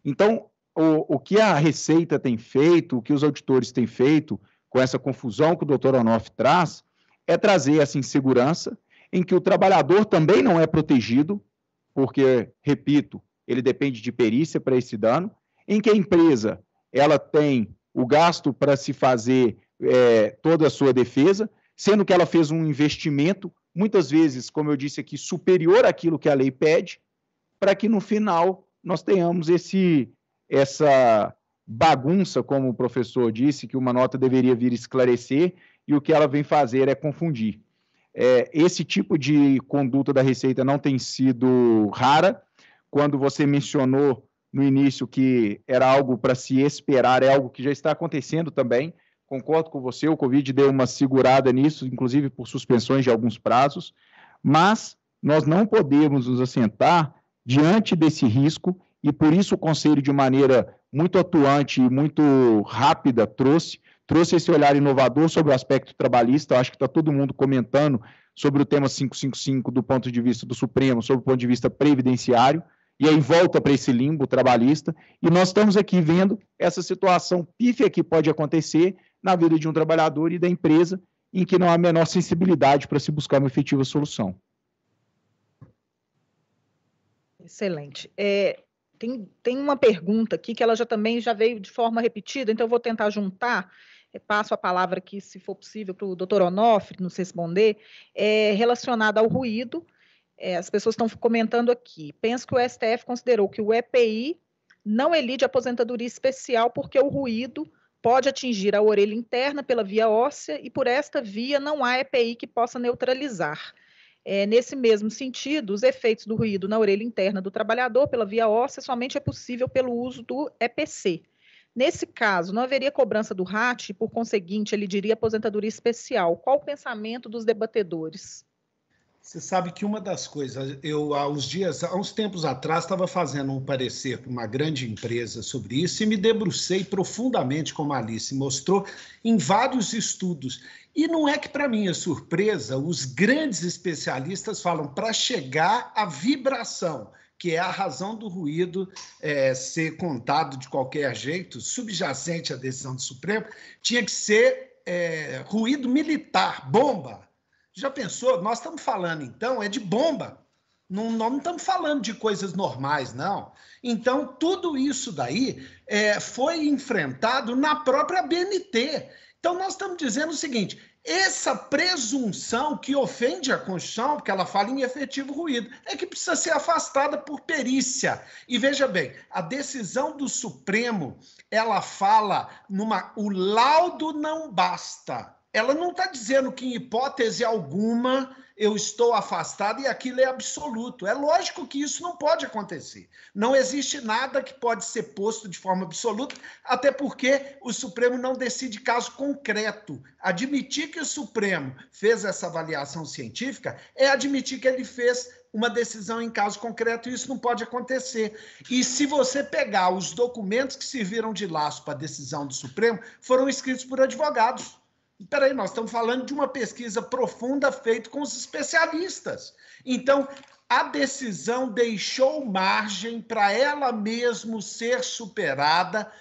Então, o que a Receita tem feito, o que os auditores têm feito, com essa confusão que o doutor Onofre traz, é trazer essa insegurança em que o trabalhador também não é protegido, porque, repito, ele depende de perícia para esse dano, em que a empresa ela tem o gasto para se fazer toda a sua defesa, sendo que ela fez um investimento, muitas vezes, como eu disse aqui, superior àquilo que a lei pede, para que no final nós tenhamos essa bagunça, como o professor disse, que uma nota deveria vir esclarecer, e o que ela vem fazer é confundir. Esse tipo de conduta da Receita não tem sido rara. Quando você mencionou no início que era algo para se esperar, é algo que já está acontecendo também. Concordo com você, o Covid deu uma segurada nisso, inclusive por suspensões de alguns prazos, mas nós não podemos nos assentar diante desse risco, e por isso o Conselho, de maneira muito atuante e muito rápida, trouxe esse olhar inovador sobre o aspecto trabalhista. Eu acho que está todo mundo comentando sobre o tema 555 do ponto de vista do Supremo, sobre o ponto de vista previdenciário, e aí volta para esse limbo trabalhista, e nós estamos aqui vendo essa situação pífia que pode acontecer na vida de um trabalhador e da empresa, em que não há a menor sensibilidade para se buscar uma efetiva solução. Excelente. Tem uma pergunta aqui que ela também já veio de forma repetida, então eu vou tentar juntar, passo a palavra aqui, se for possível, para o doutor Onofre nos responder, relacionada ao ruído. As pessoas estão comentando aqui. Penso que o STF considerou que o EPI não elide a aposentadoria especial porque o ruído pode atingir a orelha interna pela via óssea e por esta via não há EPI que possa neutralizar. Nesse mesmo sentido, os efeitos do ruído na orelha interna do trabalhador pela via óssea somente é possível pelo uso do EPC. Nesse caso, não haveria cobrança do RAT e, por conseguinte, ele diria aposentadoria especial. Qual o pensamento dos debatedores? Você sabe que uma das coisas, há uns tempos atrás, estava fazendo um parecer para uma grande empresa sobre isso e me debrucei profundamente, como a Alice mostrou, em vários estudos. E não é que, para minha surpresa, os grandes especialistas falam para chegar à vibração, que é a razão do ruído ser contado de qualquer jeito, subjacente à decisão do Supremo, tinha que ser ruído militar, bomba. Já pensou? Nós estamos falando, então, de bomba. Não estamos falando de coisas normais, não. Então, tudo isso daí foi enfrentado na própria BNT. Então, nós estamos dizendo o seguinte, essa presunção que ofende a Constituição, porque ela fala em efetivo ruído, é que precisa ser afastada por perícia. E veja bem, a decisão do Supremo, ela fala o laudo não basta. ela não está dizendo que, em hipótese alguma, eu estou afastado e aquilo é absoluto. É lógico que isso não pode acontecer. Não existe nada que pode ser posto de forma absoluta, até porque o Supremo não decide caso concreto. Admitir que o Supremo fez essa avaliação científica é admitir que ele fez uma decisão em caso concreto, e isso não pode acontecer. E se você pegar os documentos que serviram de laço para a decisão do Supremo, foram escritos por advogados. Espera aí, nós estamos falando de uma pesquisa profunda feita com os especialistas. Então, a decisão deixou margem para ela mesma ser superada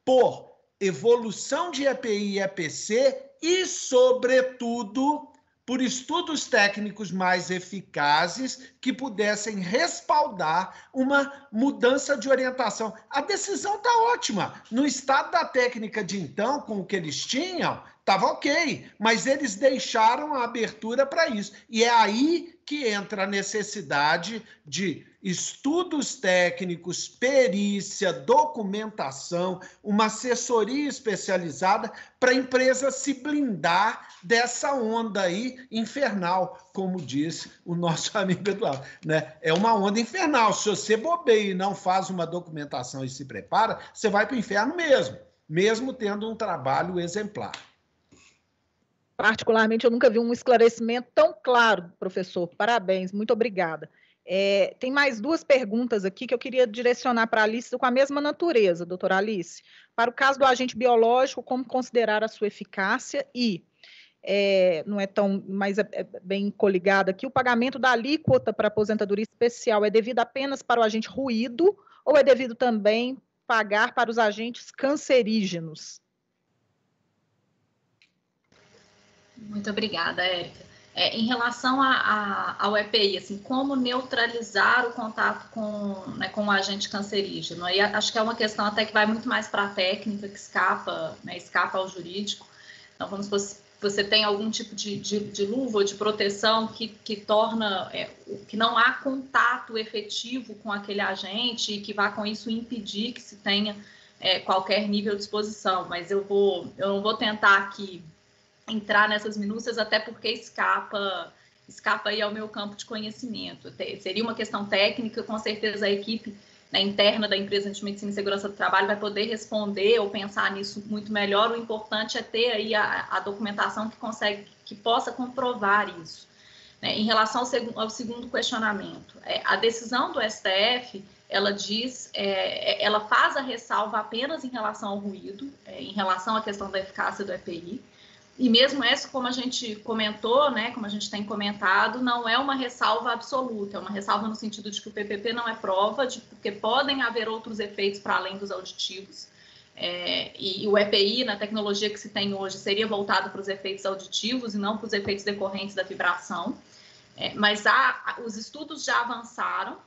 por evolução de EPI e EPC e, sobretudo, por estudos técnicos mais eficazes que pudessem respaldar uma mudança de orientação. A decisão está ótima. No estado da técnica de então, com o que eles tinham, estava ok, mas eles deixaram a abertura para isso. E é aí que entra a necessidade de estudos técnicos, perícia, documentação, uma assessoria especializada para a empresa se blindar dessa onda aí infernal, como disse o nosso amigo Eduardo, né? É uma onda infernal. Se você bobeia e não faz uma documentação e se prepara, você vai para o inferno mesmo tendo um trabalho exemplar. Particularmente, eu nunca vi um esclarecimento tão claro, professor. Parabéns, muito obrigada. Tem mais duas perguntas aqui que eu queria direcionar para a Alice com a mesma natureza, doutora Alice. Para o caso do agente biológico, como considerar a sua eficácia e, não é tão, mas é bem coligado aqui, o pagamento da alíquota para aposentadoria especial é devido apenas para o agente ruído ou é devido também pagar para os agentes cancerígenos? Muito obrigada, Érica. Em relação ao EPI, assim, como neutralizar o contato com o agente cancerígeno? Aí acho que é uma questão até que vai muito mais para a técnica, que escapa ao jurídico. Então, vamos supor, se você tem algum tipo de luva ou de proteção que torna que não há contato efetivo com aquele agente e que vá com isso impedir que se tenha qualquer nível de exposição. Mas eu não vou tentar aqui entrar nessas minúcias, até porque escapa aí ao meu campo de conhecimento. Seria uma questão técnica, com certeza a equipe interna da empresa de medicina e segurança do trabalho vai poder responder ou pensar nisso muito melhor. O importante é ter aí a documentação que possa comprovar isso. Em relação ao segundo questionamento, a decisão do STF, ela diz, ela faz a ressalva apenas em relação ao ruído, em relação à questão da eficácia do EPI. E mesmo essa, como a gente comentou, como a gente tem comentado, não é uma ressalva absoluta, é uma ressalva no sentido de que o PPP não é prova, porque podem haver outros efeitos para além dos auditivos. E o EPI, na tecnologia que se tem hoje, seria voltado para os efeitos auditivos e não para os efeitos decorrentes da vibração. Mas os estudos já avançaram,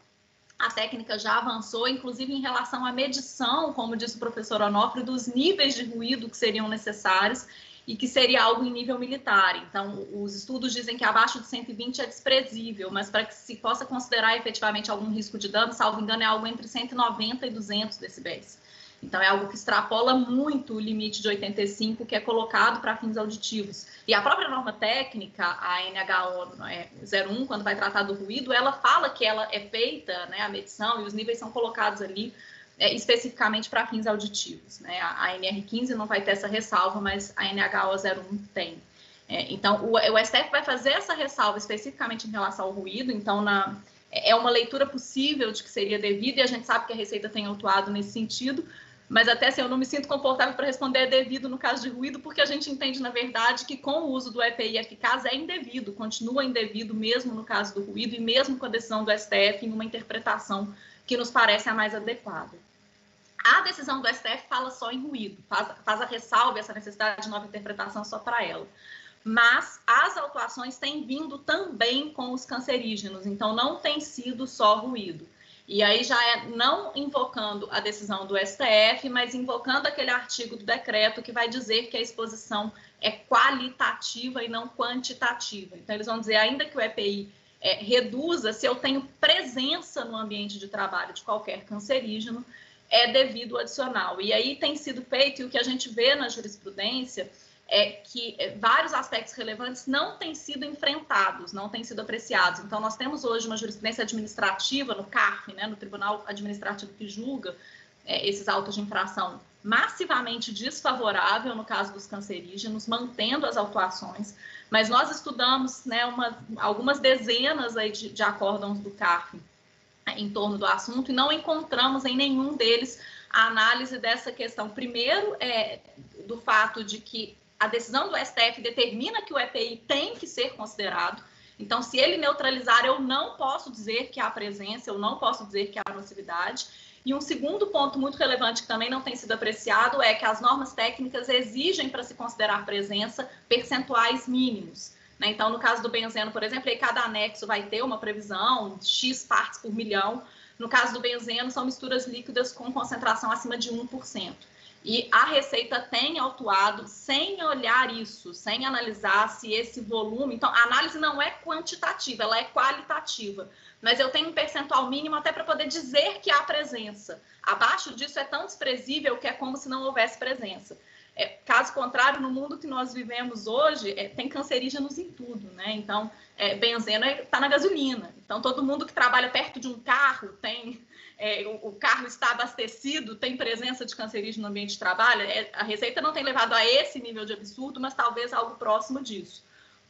a técnica já avançou, inclusive em relação à medição, como disse o professor Onofre, dos níveis de ruído que seriam necessários, e que seria algo em nível militar. Então, os estudos dizem que abaixo de 120 é desprezível, mas para que se possa considerar efetivamente algum risco de dano, salvo engano, é algo entre 190 e 200 decibéis. Então, é algo que extrapola muito o limite de 85, que é colocado para fins auditivos. E a própria norma técnica, a NHO 01, quando vai tratar do ruído, ela fala que ela é feita, a medição, e os níveis são colocados ali, especificamente para fins auditivos. A NR15 não vai ter essa ressalva, mas a NHO 01 tem. Então, o STF vai fazer essa ressalva especificamente em relação ao ruído, então é uma leitura possível de que seria devido, e a gente sabe que a Receita tem autuado nesse sentido, mas até assim, eu não me sinto confortável para responder devido no caso de ruído, porque a gente entende, na verdade, que com o uso do EPI eficaz é indevido, continua indevido mesmo no caso do ruído e mesmo com a decisão do STF em uma interpretação que nos parece a mais adequada. A decisão do STF fala só em ruído, faz a ressalva, essa necessidade de nova interpretação só para ela. Mas as autuações têm vindo também com os cancerígenos, então não tem sido só ruído. E aí já não invocando a decisão do STF, mas invocando aquele artigo do decreto que vai dizer que a exposição é qualitativa e não quantitativa. Então eles vão dizer, ainda que o EPI reduza, se eu tenho presença no ambiente de trabalho de qualquer cancerígeno, é devido ao adicional. E aí tem sido feito, e o que a gente vê na jurisprudência é que vários aspectos relevantes não têm sido enfrentados, não têm sido apreciados. Então, nós temos hoje uma jurisprudência administrativa no CARF, né, no Tribunal Administrativo que julga esses autos de infração, massivamente desfavorável no caso dos cancerígenos, mantendo as autuações, mas nós estudamos, né, algumas dezenas aí de acórdãos do CARF em torno do assunto e não encontramos em nenhum deles a análise dessa questão. Primeiro, do fato de que a decisão do STF determina que o EPI tem que ser considerado. Então, se ele neutralizar, eu não posso dizer que há presença, eu não posso dizer que há nocividade. E um segundo ponto muito relevante que também não tem sido apreciado é que as normas técnicas exigem para se considerar presença percentuais mínimos. Né? Então, no caso do benzeno, por exemplo, aí cada anexo vai ter uma previsão de X partes por milhão. No caso do benzeno, são misturas líquidas com concentração acima de 1%. E a Receita tem autuado sem olhar isso, sem analisar se esse volume... Então, a análise não é quantitativa, ela é qualitativa. Mas eu tenho um percentual mínimo até para poder dizer que há presença. Abaixo disso é tão desprezível que é como se não houvesse presença. Caso contrário, no mundo que nós vivemos hoje, tem cancerígenos em tudo, né? Então, benzeno está na gasolina. Então, todo mundo que trabalha perto de um carro tem... o carro está abastecido, tem presença de cancerígeno no ambiente de trabalho. A Receita não tem levado a esse nível de absurdo, mas talvez algo próximo disso,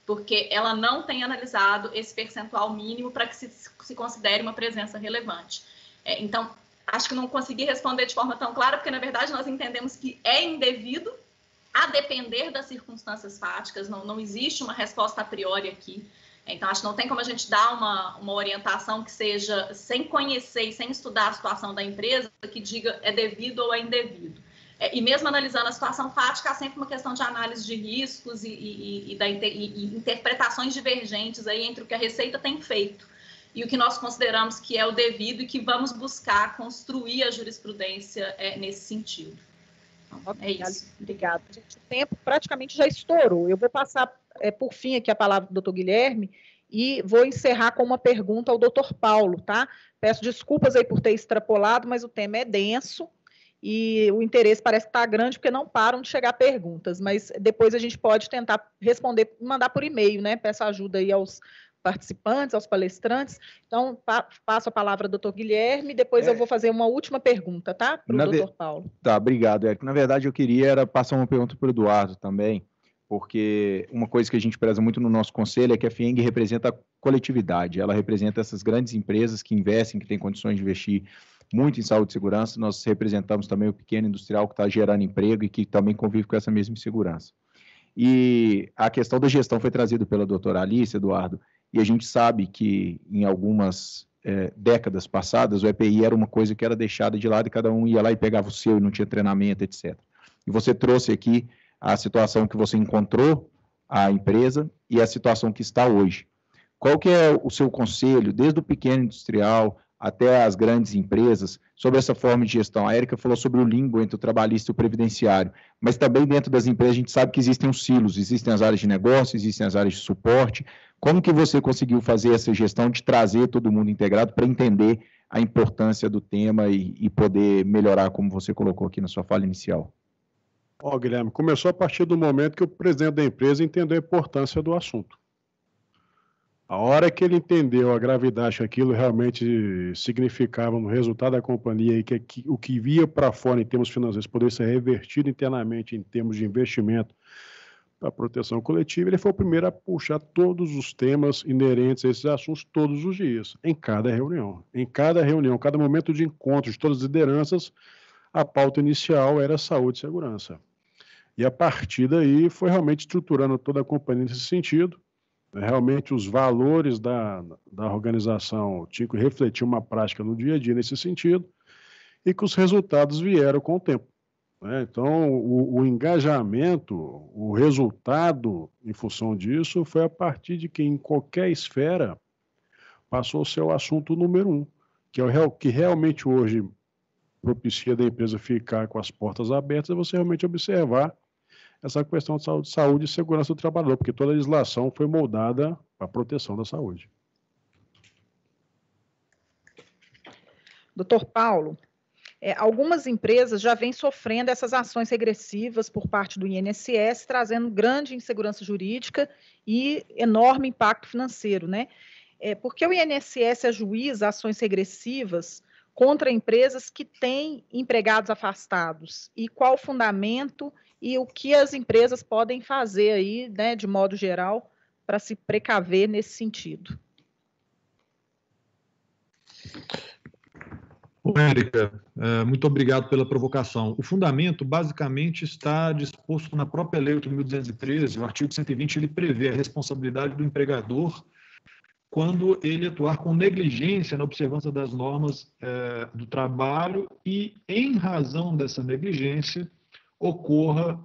porque ela não tem analisado esse percentual mínimo para que se considere uma presença relevante. Então, acho que não consegui responder de forma tão clara, porque, na verdade, nós entendemos que é indevido, a depender das circunstâncias fáticas, não existe uma resposta a priori aqui. Então, acho que não tem como a gente dar uma orientação que seja sem conhecer e sem estudar a situação da empresa, que diga é devido ou é indevido. E mesmo analisando a situação fática, há sempre uma questão de análise de riscos e interpretações divergentes aí entre o que a Receita tem feito e o que nós consideramos que é o devido e que vamos buscar construir a jurisprudência nesse sentido. Então, é isso. Obrigada. Gente, o tempo praticamente já estourou. Eu vou passar, por fim, aqui a palavra do doutor Guilherme e vou encerrar com uma pergunta ao doutor Paulo, tá? Peço desculpas aí por ter extrapolado, mas o tema é denso e o interesse parece estar grande porque não param de chegar perguntas, mas depois a gente pode tentar responder, mandar por e-mail, né? Peço ajuda aí aos participantes, aos palestrantes. Então, passo a palavra ao doutor Guilherme, depois eu vou fazer uma última pergunta, tá? Para o doutor Paulo. Tá, obrigado, Érico. Na verdade, eu queria era passar uma pergunta para o Eduardo também, porque uma coisa que a gente preza muito no nosso conselho é que a FIENG representa a coletividade, ela representa essas grandes empresas que investem, que têm condições de investir muito em saúde e segurança. Nós representamos também o pequeno industrial que está gerando emprego e que também convive com essa mesma insegurança. E a questão da gestão foi trazida pela doutora Alice, Eduardo, e a gente sabe que em algumas décadas passadas o EPI era uma coisa que era deixada de lado e cada um ia lá e pegava o seu e não tinha treinamento, etc. E você trouxe aqui a situação que você encontrou a empresa e a situação que está hoje. Qual que é o seu conselho, desde o pequeno industrial até as grandes empresas, sobre essa forma de gestão? A Érica falou sobre o limbo entre o trabalhista e o previdenciário, mas também dentro das empresas a gente sabe que existem os silos, existem as áreas de negócio, existem as áreas de suporte. Como que você conseguiu fazer essa gestão de trazer todo mundo integrado para entender a importância do tema e poder melhorar, como você colocou aqui na sua fala inicial? Guilherme, começou a partir do momento que o presidente da empresa entendeu a importância do assunto. A hora que ele entendeu a gravidade que aquilo realmente significava no resultado da companhia e que o que via para fora em termos financeiros poderia ser revertido internamente em termos de investimento para a proteção coletiva, ele foi o primeiro a puxar todos os temas inerentes a esses assuntos todos os dias, em cada reunião. Em cada reunião, cada momento de encontro de todas as lideranças, a pauta inicial era saúde e segurança. E a partir daí foi realmente estruturando toda a companhia nesse sentido. Realmente os valores da organização tinham que refletir uma prática no dia a dia nesse sentido e que os resultados vieram com o tempo. Então, o engajamento, o resultado em função disso foi a partir de que em qualquer esfera passou a ser o assunto número 1, que é o que realmente hoje propicia da empresa ficar com as portas abertas, é você realmente observar essa questão de saúde e segurança do trabalhador, porque toda a legislação foi moldada para a proteção da saúde. Doutor Paulo, Algumas empresas já vêm sofrendo essas ações regressivas por parte do INSS, trazendo grande insegurança jurídica e enorme impacto financeiro, né? Porque o INSS ajuiza ações regressivas contra empresas que têm empregados afastados. E qual o fundamento e o que as empresas podem fazer aí, né, de modo geral, para se precaver nesse sentido? Érica, muito obrigado pela provocação. O fundamento, basicamente, está disposto na própria Lei 8.213, o artigo 120, ele prevê a responsabilidade do empregador quando ele atuar com negligência na observância das normas do trabalho e, em razão dessa negligência, ocorra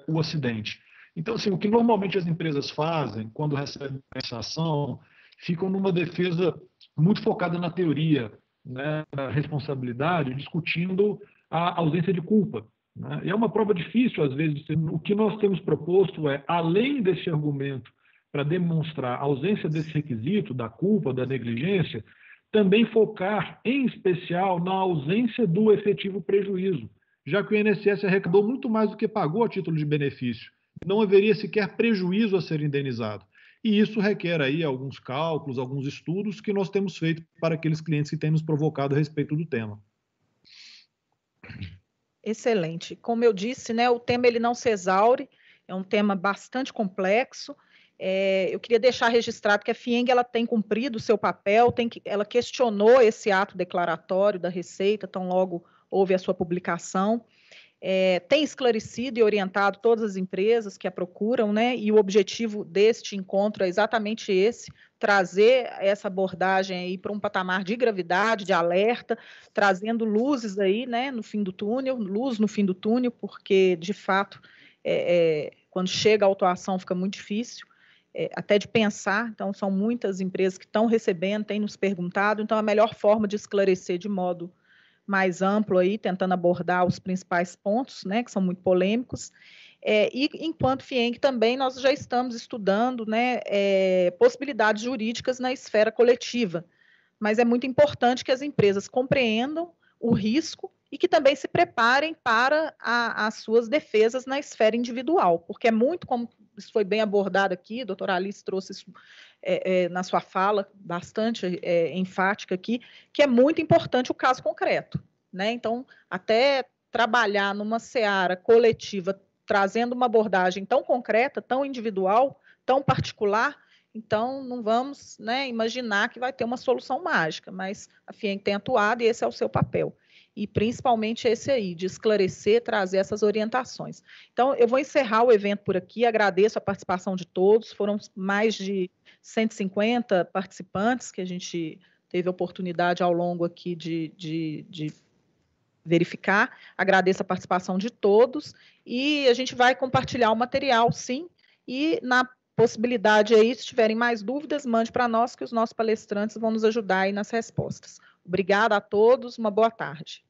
o acidente. Então, assim, o que normalmente as empresas fazem quando recebem essa ação, ficam numa defesa muito focada na teoria, né, da responsabilidade, discutindo a ausência de culpa, né? E é uma prova difícil, às vezes. O que nós temos proposto é, além desse argumento para demonstrar a ausência desse requisito, da culpa, da negligência, também focar, em especial, na ausência do efetivo prejuízo, já que o INSS arrecadou muito mais do que pagou a título de benefício. Não haveria sequer prejuízo a ser indenizado. E isso requer aí alguns cálculos, alguns estudos que nós temos feito para aqueles clientes que têm nos provocado a respeito do tema. Excelente. Como eu disse, né, o tema ele não se exaure, é um tema bastante complexo. Eu queria deixar registrado que a FIENG ela tem cumprido o seu papel, ela questionou esse ato declaratório da Receita, tão logo houve a sua publicação. Tem esclarecido e orientado todas as empresas que a procuram, né? E o objetivo deste encontro é exatamente esse, trazer essa abordagem aí para um patamar de gravidade, de alerta, trazendo luzes aí, né, no fim do túnel, luz no fim do túnel, porque, de fato, quando chega a autuação fica muito difícil, até de pensar. Então, são muitas empresas que estão recebendo, têm nos perguntado, então a melhor forma de esclarecer de modo mais amplo aí, tentando abordar os principais pontos, né, que são muito polêmicos. E, enquanto FIENG, também nós já estamos estudando, né, possibilidades jurídicas na esfera coletiva, mas é muito importante que as empresas compreendam o risco e que também se preparem para as suas defesas na esfera individual, porque é muito, como isso foi bem abordado aqui, a doutora Alice trouxe isso na sua fala, bastante enfática aqui, que é muito importante o caso concreto, né? Então, até trabalhar numa seara coletiva, trazendo uma abordagem tão concreta, tão individual, tão particular, então não vamos, né, imaginar que vai ter uma solução mágica, mas a FIENG tem atuado e esse é o seu papel. E principalmente esse aí, de esclarecer, trazer essas orientações. Então, eu vou encerrar o evento por aqui, agradeço a participação de todos, foram mais de 150 participantes que a gente teve a oportunidade ao longo aqui de verificar, agradeço a participação de todos, e a gente vai compartilhar o material, sim, e na possibilidade aí, se tiverem mais dúvidas, mande para nós, que os nossos palestrantes vão nos ajudar aí nas respostas. Obrigada a todos, uma boa tarde.